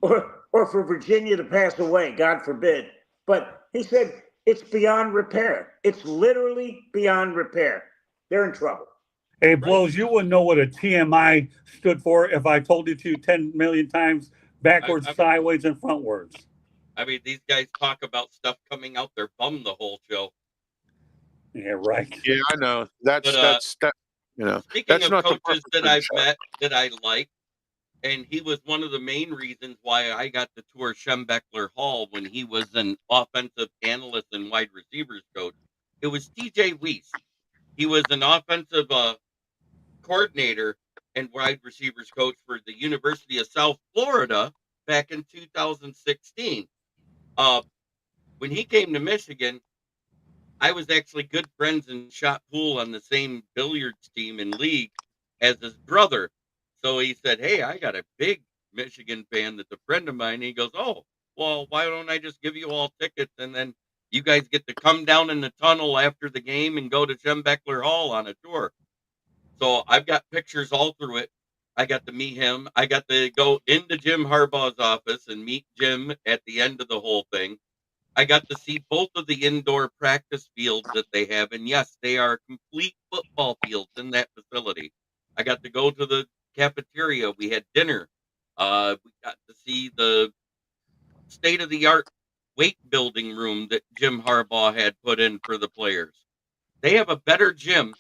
Speaker 5: or for Virginia to pass away, God forbid. But he said it's beyond repair. It's literally beyond repair. They're in trouble.
Speaker 3: Hey, Blows, you wouldn't know what a TMI stood for if I told you to 10 million times backwards, sideways, and frontwards.
Speaker 4: I mean, these guys talk about stuff coming out their bum the whole show.
Speaker 3: Yeah, right.
Speaker 2: Yeah, I know. That's
Speaker 4: Speaking
Speaker 2: that's
Speaker 4: of
Speaker 2: not
Speaker 4: coaches
Speaker 2: the
Speaker 4: that I've met that I like, and he was one of the main reasons why I got to tour Schembechler Hall when he was an offensive analyst and wide receivers coach. It was TJ Weiss. He was an offensive coordinator and wide receivers coach for the University of South Florida back in 2016. When he came to Michigan, I was actually good friends and shot pool on the same billiards team in league as his brother. So he said, hey, I got a big Michigan fan that's a friend of mine. He goes, oh, well, why don't I just give you all tickets and then you guys get to come down in the tunnel after the game and go to Schembechler Hall on a tour. So I've got pictures all through it. I got to meet him. I got to go into Jim Harbaugh's office and meet Jim at the end of the whole thing. I got to see both of the indoor practice fields that they have. And yes, they are complete football fields in that facility. I got to go to the cafeteria. We had dinner. We got to see the state-of-the-art weight building room that Jim Harbaugh had put in for the players. They have a better gym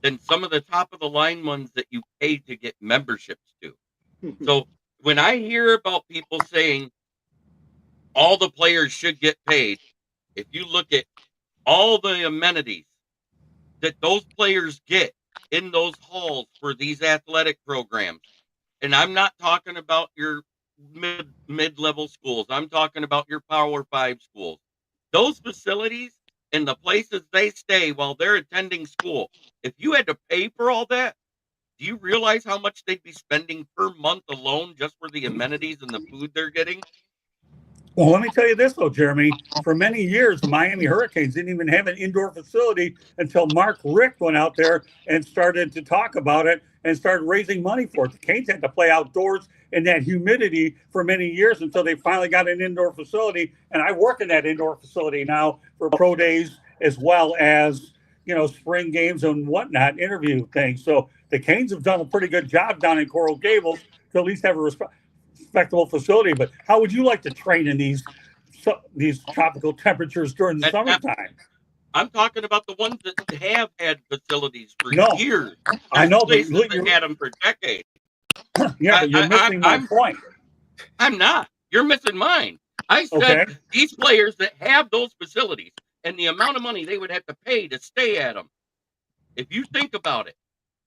Speaker 4: than some of the top-of-the-line ones that you pay to get memberships to. So when I hear about people saying all the players should get paid, if you look at all the amenities that those players get in those halls for these athletic programs, and I'm not talking about your mid-level schools, I'm talking about your Power 5 schools. Those facilities and the places they stay while they're attending school, if you had to pay for all that, do you realize how much they'd be spending per month alone just for the amenities and the food they're getting?
Speaker 3: Well, let me tell you this, though, Jeremy. For many years, the Miami Hurricanes didn't even have an indoor facility until Mark Richt went out there and started to talk about it and started raising money for it. The Canes had to play outdoors in that humidity for many years until they finally got an indoor facility. And I work in that indoor facility now for pro days as well as, spring games and whatnot, interview things. So the Canes have done a pretty good job down in Coral Gables to at least have a respectable facility. But how would you like to train in these tropical temperatures during the summertime?
Speaker 4: I'm talking about the ones that have had facilities for years.
Speaker 3: I know, but
Speaker 4: that had them for decades.
Speaker 3: Yeah, but you're missing my point.
Speaker 4: I'm not. You're missing mine. I said these players that have those facilities and the amount of money they would have to pay to stay at them. If you think about it,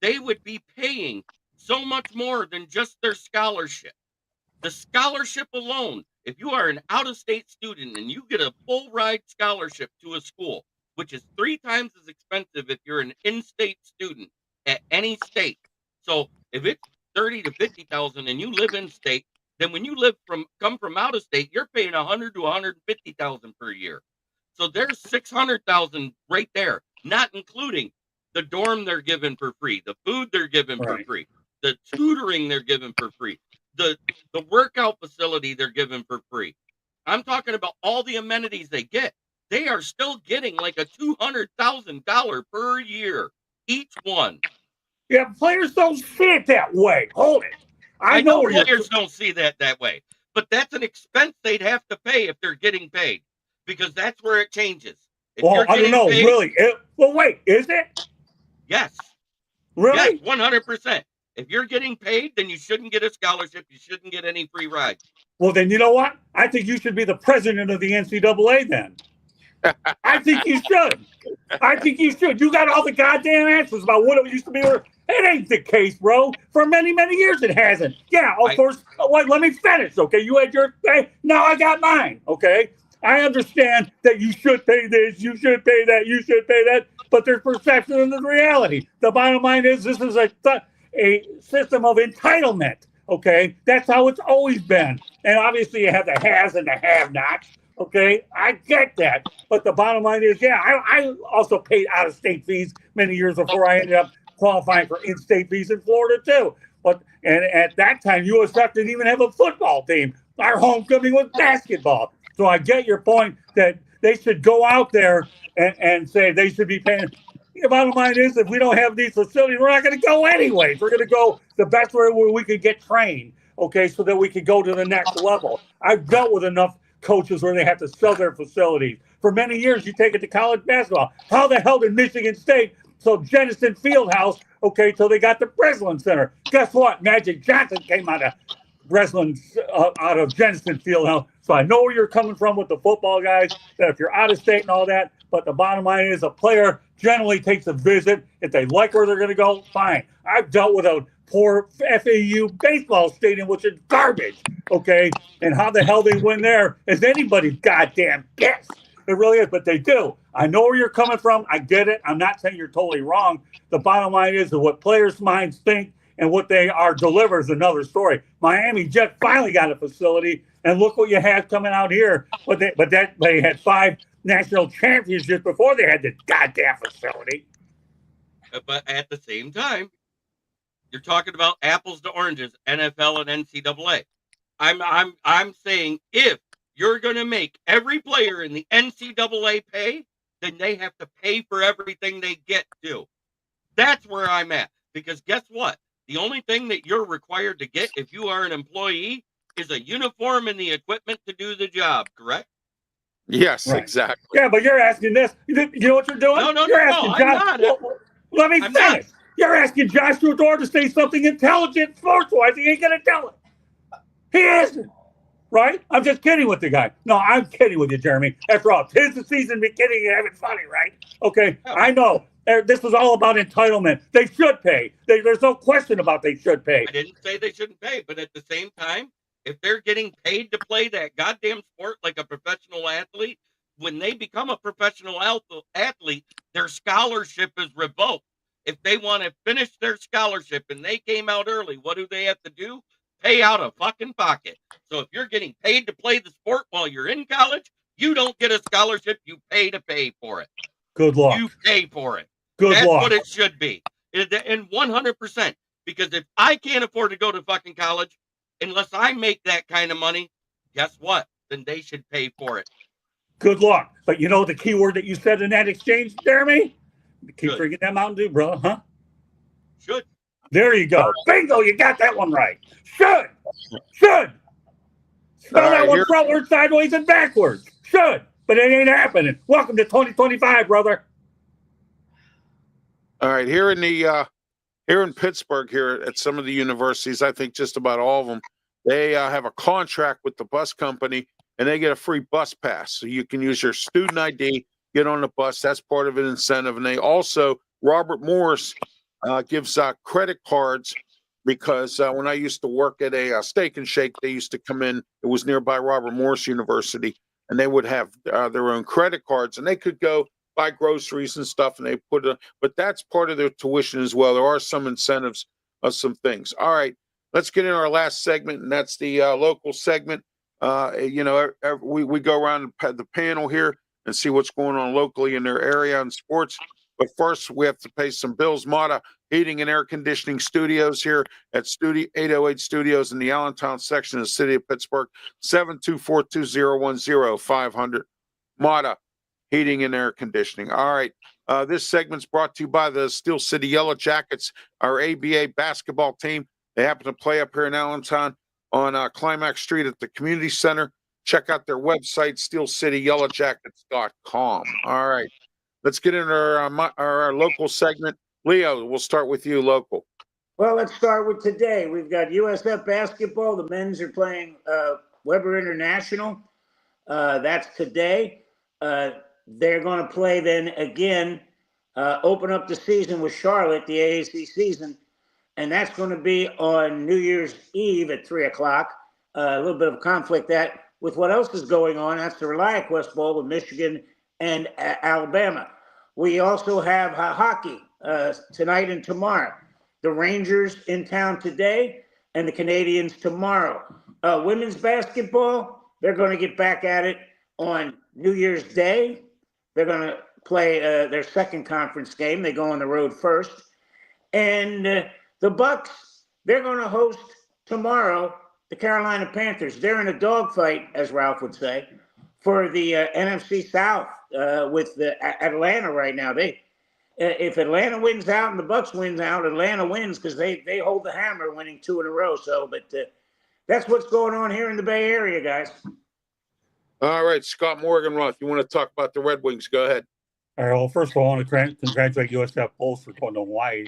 Speaker 4: they would be paying so much more than just their scholarship. The scholarship alone, if you are an out-of-state student and you get a full ride scholarship to a school, which is 3 times as expensive if you're an in-state student at any state. So if it's 30 to 50,000 and you live in state, then when you come from out of state, you're paying 100 to 150,000 per year. So there's 600,000 right there, not including the dorm they're given for free, the food they're given for free, the tutoring they're given for free, the workout facility they're given for free. I'm talking about all the amenities they get. They are still getting like a $200,000 per year, each one.
Speaker 3: Yeah, players don't see it that way. Hold it.
Speaker 4: I know players don't see that way, but that's an expense they'd have to pay if they're getting paid, because that's where it changes.
Speaker 3: Well, I don't know, really. Well, wait, is it?
Speaker 4: Yes.
Speaker 3: Really?
Speaker 4: Yes, 100%. If you're getting paid, then you shouldn't get a scholarship. You shouldn't get any free rides.
Speaker 3: Well, then you know what? I think you should be the president of the NCAA then. I think you should. I think you should. You got all the goddamn answers about what it used to be. It ain't the case, bro. For many, many years it hasn't. Yeah, of course. Wait, let me finish, okay? You had your thing. Now I got mine, okay? I understand that you should pay this, you should pay that, you should pay that, but there's perception and there's reality. The bottom line is this is a system of entitlement, okay? That's how it's always been. And obviously you have the haves and the have-nots, okay? I get that. But the bottom line is, yeah, I also paid out-of-state fees many years before I ended up qualifying for in-state fees in Florida too. And at that time, USF didn't even have a football team. Our homecoming was basketball. So I get your point that they should go out there and say they should be paying. The bottom line is, if we don't have these facilities, we're not going to go anyways. We're going to go the best way where we could get trained, okay, so that we could go to the next level. I've dealt with enough coaches where they have to sell their facilities. For many years, you take it to college basketball. How the hell did Michigan State sell Jennison Fieldhouse, okay, till they got the Breslin Center? Guess what? Magic Johnson came out of Breslin, out of Jennison Fieldhouse. So I know where you're coming from with the football guys, that if you're out of state and all that, but the bottom line is a player generally takes a visit. If they like where they're going to go, fine. I've dealt with a poor FAU baseball stadium, which is garbage, okay? And how the hell they win there is anybody's goddamn guess. It really is, but they do. I know where you're coming from. I get it. I'm not saying you're totally wrong. The bottom line is that what players' minds think and what they are deliver is another story. Miami Jet finally got a facility, and look what you had coming out here. But they had 5 national championships before they had this goddamn facility.
Speaker 4: But at the same time, you're talking about apples to oranges, NFL and NCAA. I'm saying if you're going to make every player in the NCAA pay, then they have to pay for everything they get to. That's where I'm at. Because guess what? The only thing that you're required to get if you are an employee is a uniform and the equipment to do the job, correct?
Speaker 2: Yes, right. Exactly.
Speaker 3: Yeah, but you're asking this. You know what you're doing?
Speaker 4: No,
Speaker 3: you're asking Josh. Let me finish. You're asking Josh Trudor to say something intelligent sports-wise. He ain't going to tell it. He isn't. Right? I'm just kidding with the guy. No, I'm kidding with you, Jeremy. After all, 'tis the season to be kidding and having funny, right? Okay, I know. This was all about entitlement. They should pay. There's no question about they should pay.
Speaker 4: I didn't say they shouldn't pay, but at the same time, if they're getting paid to play that goddamn sport like a professional athlete, when they become a professional athlete, their scholarship is revoked. If they want to finish their scholarship and they came out early, what do they have to do? Pay out of fucking pocket. So if you're getting paid to play the sport while you're in college, you don't get a scholarship. You pay to pay for it.
Speaker 3: Good luck.
Speaker 4: You pay for it.
Speaker 3: That's
Speaker 4: what it should be. And 100%. Because if I can't afford to go to fucking college, unless I make that kind of money, guess what? Then they should pay for it.
Speaker 3: Good luck. But you know the key word that you said in that exchange, Jeremy? Keep drinking that Mountain Dew, bro, huh?
Speaker 4: Should.
Speaker 3: There you go. Bingo, you got that one right. Should. Spell that one frontward, sideways, and backwards. Should. But it ain't happening. Welcome to 2025, brother.
Speaker 2: All right, here in Pittsburgh, here at some of the universities, I think just about all of them, they have a contract with the bus company, and they get a free bus pass. So you can use your student ID, get on the bus. That's part of an incentive. And they also, Robert Morris gives out credit cards because when I used to work at a Steak and Shake, they used to come in. It was nearby Robert Morris University, and they would have their own credit cards, and they could go buy groceries and stuff, and they put it. But that's part of their tuition as well. There are some incentives of some things. All right, let's get in our last segment, and that's the local segment. We go around the panel here and see what's going on locally in their area in sports. But first, we have to pay some bills. Mata Heating and Air Conditioning Studios here at 808 Studios in the Allentown section of the city of Pittsburgh, 724-201-0500. Mata Heating and Air Conditioning. All right. This segment's brought to you by the Steel City Yellow Jackets, our ABA basketball team. They happen to play up here in Allentown on Climax Street at the Community Center. Check out their website, steelcityyellowjackets.com. All right. Let's get into our local segment. Leo, we'll start with you, local.
Speaker 5: Well, let's start with today. We've got USF basketball. The men's are playing Weber International. That's today. They're going to play then again, open up the season with Charlotte, the AAC season. And that's going to be on New Year's Eve at 3 o'clock. A little bit of conflict that with what else is going on. That's the ReliaQuest Bowl with Michigan and Alabama. We also have hockey tonight and tomorrow. The Rangers in town today and the Canadians tomorrow. Women's basketball, they're going to get back at it on New Year's Day. They're going to play their second conference game. They go on the road first. And the Bucks, they're going to host tomorrow the Carolina Panthers. They're in a dogfight, as Ralph would say, for the NFC South with Atlanta right now. If Atlanta wins out and the Bucks wins out, Atlanta wins because they hold the hammer, winning 2 in a row. So, but that's what's going on here in the Bay Area, guys.
Speaker 2: All right, Scott Morganroth, you want to talk about the Red Wings? Go ahead.
Speaker 3: All right. Well, first of all, I want to congratulate USF Bulls for going to Hawaii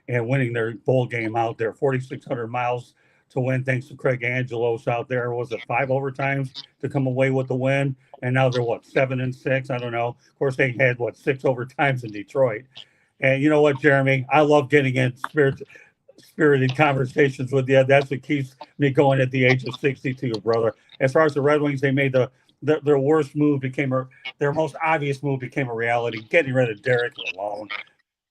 Speaker 3: and winning their bowl game out there, 4,600 miles to win, thanks to Craig Angelos out there. Was it 5 overtimes to come away with the win? And now they're 7-6? I don't know. Of course, they had 6 overtimes in Detroit. And you know what, Jeremy? I love getting in spirited conversations with you. That's what keeps me going at the age of 62, brother. As far as the Red Wings, they made their worst move their most obvious move became a reality, getting rid of Derek Lalonde.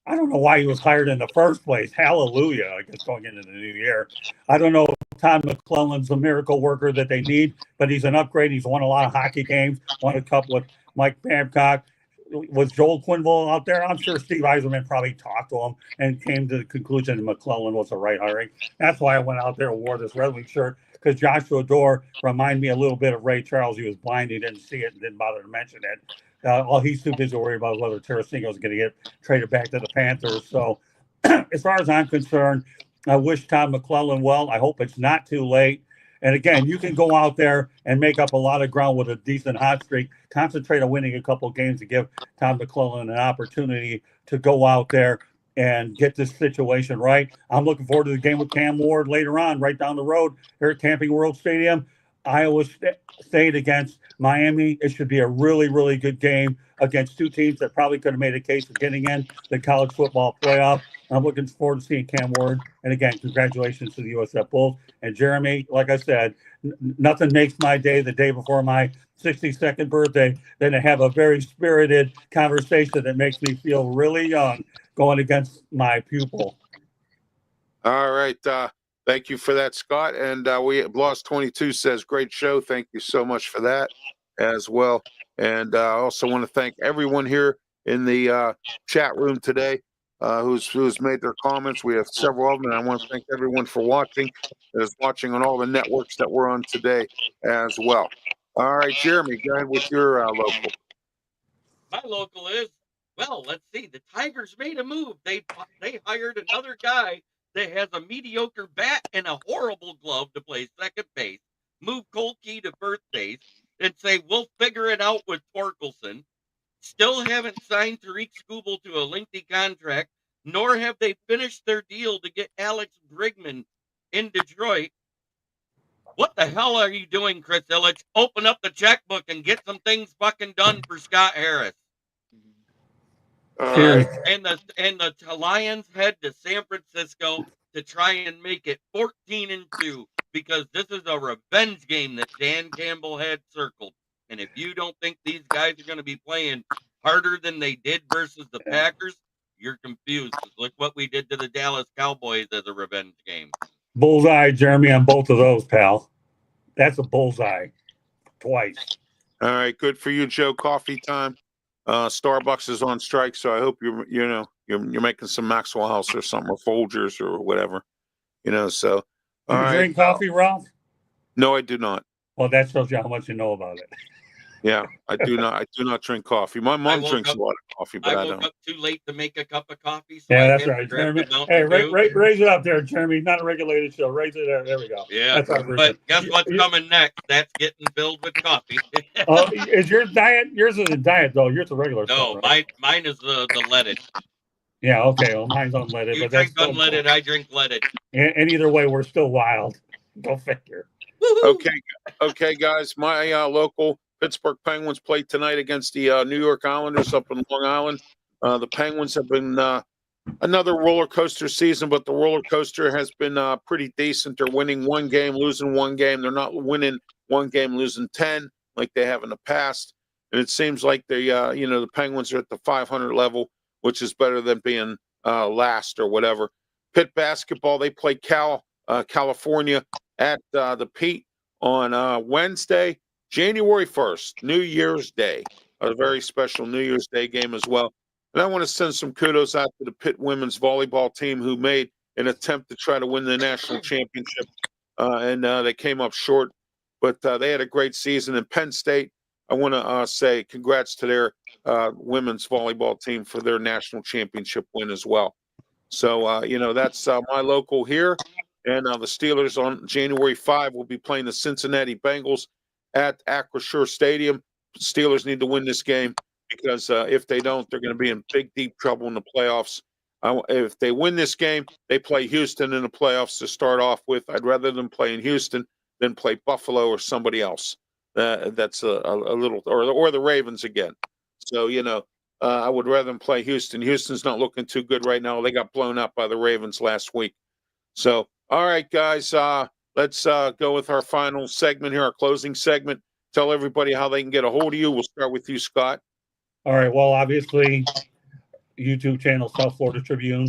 Speaker 3: I don't know why he was hired in the first place. Hallelujah, I guess, going into the new year. I don't know if Todd McClellan's a miracle worker that they need, but he's an upgrade. He's won a lot of hockey games, won a cup with Mike Babcock. Was Joel Quenneville out there? I'm sure Steve Yzerman probably talked to him and came to the conclusion that McClellan was the right hiring. That's why I went out there and wore this Red Wing shirt, because Joshua Dorr reminded me a little bit of Ray Charles. He was blind. He didn't see it and didn't bother to mention it. He's too busy worried about whether Tarasenko is going to get traded back to the Panthers. So as far as I'm concerned, I wish Todd McClellan well. I hope it's not too late. And again, you can go out there and make up a lot of ground with a decent hot streak. Concentrate on winning a couple of games to give Todd McClellan an opportunity to go out there and get this situation right. I'm looking forward to the game with Cam Ward later on, right down the road here at Camping World Stadium. Iowa State against Miami. It should be a really, really good game against two teams that probably could have made a case for getting in the college football playoff. I'm looking forward to seeing Cam Ward. And again, congratulations to the USF Bulls. And Jeremy, like I said, nothing makes my day the day before my 62nd birthday than to have a very spirited conversation that makes me feel really young going against my pupil.
Speaker 2: All right. Thank you for that, Scott. And Lost 22 says, great show. Thank you so much for that as well. And I also want to thank everyone here in the chat room today who's made their comments. We have several of them, and I want to thank everyone for watching, that is watching on all the networks that we're on today as well. All right, Jeremy, go ahead with your local.
Speaker 4: My local is, well, let's see. The Tigers made a move. They hired another guy that has a mediocre bat and a horrible glove to play second base, move Kolke to first base, and say, we'll figure it out with Torkelson. Still haven't signed Tariq Skubal to a lengthy contract, nor have they finished their deal to get Alex Brigman in Detroit. What the hell are you doing, Chris Ilitch? Open up the checkbook and get some things fucking done for Scott Harris. And the Lions head to San Francisco. to try and make it 14-2 because this is a revenge game that Dan Campbell had circled. And if you don't think these guys are going to be playing harder than they did versus the Packers, you're confused. Look what we did to the Dallas Cowboys as a revenge game.
Speaker 3: Bullseye, Jeremy, on both of those, pal. That's a bullseye. Twice.
Speaker 2: All right, good for you, Joe. Coffee time. Starbucks is on strike, so I hope you're making some Maxwell House or something, or Folgers or whatever. So.
Speaker 3: Do you drink coffee, Ralph?
Speaker 2: No, I do not.
Speaker 3: Well, that shows you how much you know about it.
Speaker 2: Yeah, I do not. I do not drink coffee. My mom drinks a lot of coffee, but I don't.
Speaker 4: I woke up too late to make a cup of coffee. So
Speaker 3: yeah, that's right, Jeremy. Hey, raise it up there, Jeremy. Not a regulated show. Raise it there. There we go.
Speaker 4: Yeah, but guess what's coming next? That's getting filled with coffee.
Speaker 3: Is your diet? Yours is a diet, though. Yours is a regular.
Speaker 4: No,
Speaker 3: stuff, right?
Speaker 4: mine is the leaded.
Speaker 3: Yeah, okay. Well, mine's unleaded.
Speaker 4: You
Speaker 3: but
Speaker 4: drink
Speaker 3: that's
Speaker 4: unleaded, I drink leaded.
Speaker 3: And either way, we're still wild. Go figure.
Speaker 2: Okay, guys. My local Pittsburgh Penguins play tonight against the New York Islanders up in Long Island. The Penguins have been another roller coaster season, but the roller coaster has been pretty decent. They're winning one game, losing one game. They're not winning one game, losing 10 like they have in the past. And it seems like the Penguins are at the 500 level, which is better than being last or whatever. Pitt basketball, they play California at the Pete on Wednesday, January 1st, New Year's Day, a very special New Year's Day game as well. And I want to send some kudos out to the Pitt women's volleyball team who made an attempt to try to win the national championship, and they came up short. But they had a great season. In Penn State, I want to say congrats to their women's volleyball team for their national championship win as well. So, that's my local here. And the Steelers on January 5 will be playing the Cincinnati Bengals at Acrisure Stadium. Steelers need to win this game because if they don't, they're going to be in big, deep trouble in the playoffs. If they win this game, they play Houston in the playoffs to start off with. I'd rather them play in Houston than play Buffalo or somebody else. That's a little, or the Ravens again. So, I would rather them play Houston. Houston's not looking too good right now. They got blown up by the Ravens last week. So, all right, guys, let's go with our final segment here, our closing segment. Tell everybody how they can get a hold of you. We'll start with you, Scott.
Speaker 3: All right. Well, obviously, YouTube channel, South Florida Tribune.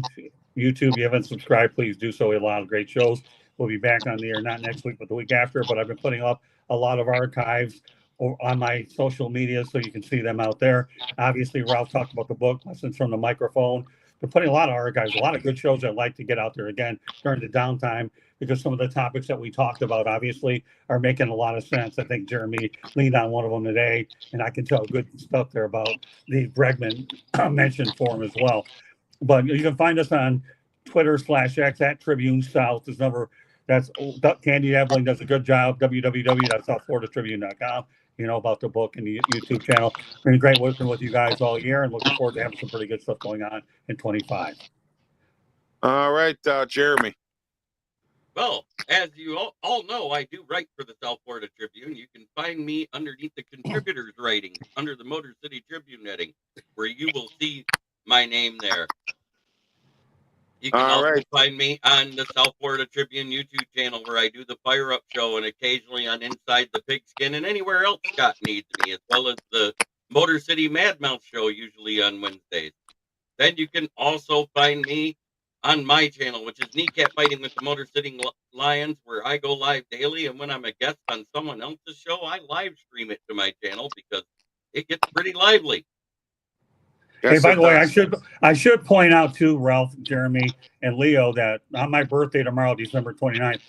Speaker 3: YouTube, you haven't subscribed, please do so. We have a lot of great shows. We'll be back on the air, not next week, but the week after. But I've been putting up a lot of archives on my social media, so you can see them out there. Obviously, Ralph talked about the book, Lessons from the Microphone. They're putting a lot of archives, a lot of good shows I'd like to get out there again during the downtime, because some of the topics that we talked about, obviously, are making a lot of sense. I think Jeremy leaned on one of them today, and I can tell good stuff there about the Bregman mentioned for him as well. But you can find us on Twitter/X at Tribune South. That's Candy Ebling does a good job. www.southfloridatribune.com. About the book and the YouTube channel. It's been great working with you guys all year, and looking forward to having some pretty good stuff going on in 25.
Speaker 2: All right, Jeremy.
Speaker 4: Well, as you all know, I do write for the South Florida Tribune. You can find me underneath the contributors writing under the Motor City Tribune heading, where you will see my name there. You can also find me on the South Florida Tribune YouTube channel, where I do the Fire Up Show, and occasionally on Inside the Pigskin and anywhere else Scott needs me, as well as the Motor City Mad Mouth Show, usually on Wednesdays. Then you can also find me on my channel, which is Kneecap Fighting with the Motor City Lions, where I go live daily. And when I'm a guest on someone else's show, I live stream it to my channel because it gets pretty lively.
Speaker 3: Hey, by the way, I should point out too, Ralph, Jeremy, and Leo, that on my birthday tomorrow, December 29th,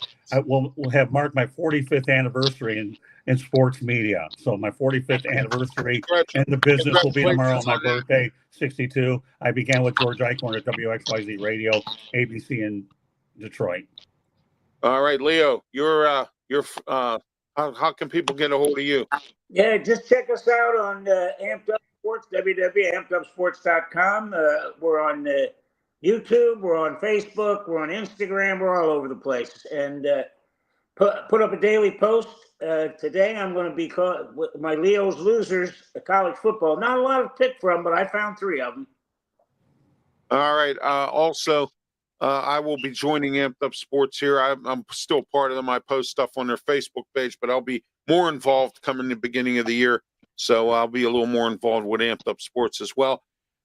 Speaker 3: we'll have marked my 45th anniversary in sports media. So my 45th anniversary in the business will be tomorrow on my birthday, 62. I began with George Eichhorn at WXYZ Radio, ABC in Detroit.
Speaker 2: All right, Leo, you're how can people get a hold of you?
Speaker 5: Yeah, just check us out on Amped Up Sports, www.ampedupsports.com. We're on YouTube, we're on Facebook, we're on Instagram, we're all over the place. And put up a daily post. Today I'm going to be with my Leo's Losers, college football. Not a lot to pick from, but I found 3 of them.
Speaker 2: All right. Also, I will be joining Amped Up Sports here. I'm still part of them. I post stuff on their Facebook page, but I'll be more involved coming the beginning of the year. So I'll be a little more involved with Amped Up Sports as well.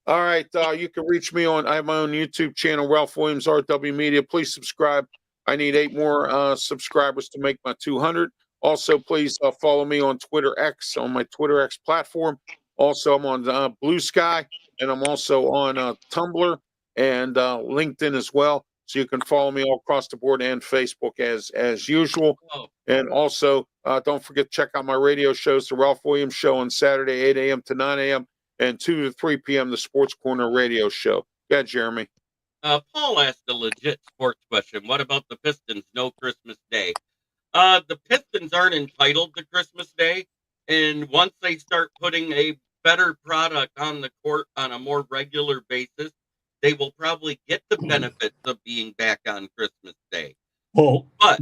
Speaker 2: All right. You can reach me I have my own YouTube channel, Ralph Williams, RW Media. Please subscribe. I need 8 more subscribers to make my 200. Also, please follow me on Twitter X, on my Twitter X platform. Also, I'm on Blue Sky, and I'm also on Tumblr and LinkedIn as well. So you can follow me all across the board and Facebook as usual.
Speaker 4: Oh,
Speaker 2: And also, don't forget to check out my radio shows, the Ralph Williams Show on Saturday, 8 a.m. to 9 a.m., and 2 to 3 p.m., the Sports Corner radio show. Yeah, Jeremy.
Speaker 4: Paul asked a legit sports question. What about the Pistons? No Christmas Day. The Pistons aren't entitled to Christmas Day, and once they start putting a better product on the court on a more regular basis, they will probably get the benefits of being back on Christmas Day.
Speaker 3: Well,
Speaker 4: But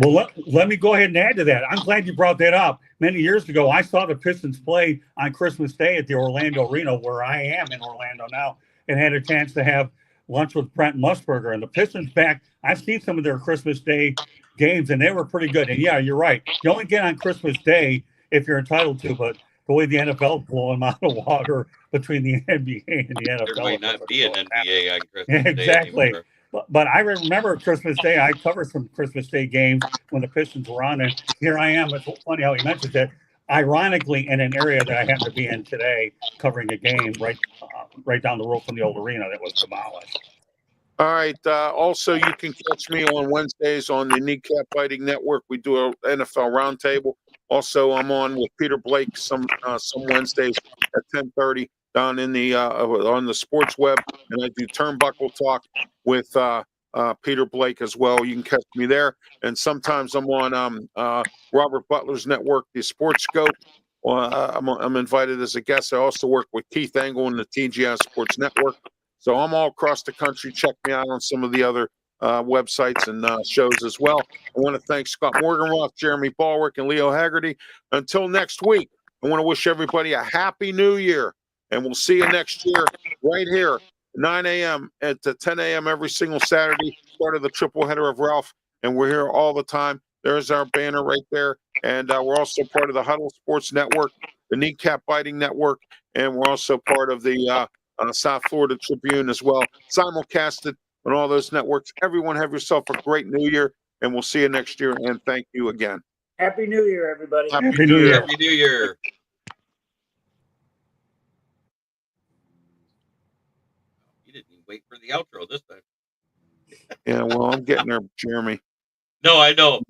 Speaker 3: let me go ahead and add to that. I'm glad you brought that up. Many years ago, I saw the Pistons play on Christmas Day at the Orlando Arena, where I am in Orlando now, and had a chance to have lunch with Brent Musburger. And the Pistons back, I've seen some of their Christmas Day games, and they were pretty good. And yeah, you're right. You only get on Christmas Day if you're entitled to, but the way the NFL blowing them out of water between the NBA and the NFL.
Speaker 4: there might not be an NBA on Christmas Day
Speaker 3: Exactly.
Speaker 4: anymore.
Speaker 3: But I remember Christmas Day. I covered some Christmas Day games when the Pistons were on, and here I am. It's funny how he mentions it. Ironically, in an area that I happen to be in today, covering a game right down the road from the old arena that was demolished.
Speaker 2: All right. Also, you can catch me on Wednesdays on the Kneecap Fighting Network. We do an NFL roundtable. Also, I'm on with Peter Blake some Wednesdays at 10:30 down in the on the sports web, and I do Turnbuckle Talk with Peter Blake as well. You can catch me there, and sometimes I'm on Robert Butler's network, the Sports Scope. I'm invited as a guest. I also work with Keith Engel and the TGI Sports Network. So I'm all across the country. Check me out on some of the other websites and shows as well. I want to thank Scott Morganroth, Jeremy Ballwick, and Leo Haggerty. Until next week, I want to wish everybody a happy new year. And we'll see you next year right here, 9 a.m. to 10 a.m. every single Saturday, part of the triple header of Ralph. And we're here all the time. There's our banner right there. And we're also part of the Huddle Sports Network, the Kneecap Biting Network, and we're also part of the South Florida Tribune as well. Simulcasted on all those networks. Everyone have yourself a great new year, and we'll see you next year. And thank you again.
Speaker 5: Happy New Year, everybody.
Speaker 3: Happy New Year.
Speaker 4: Happy New Year. You didn't even wait for the outro this time.
Speaker 2: Yeah, well, I'm getting there, Jeremy.
Speaker 4: No, I know.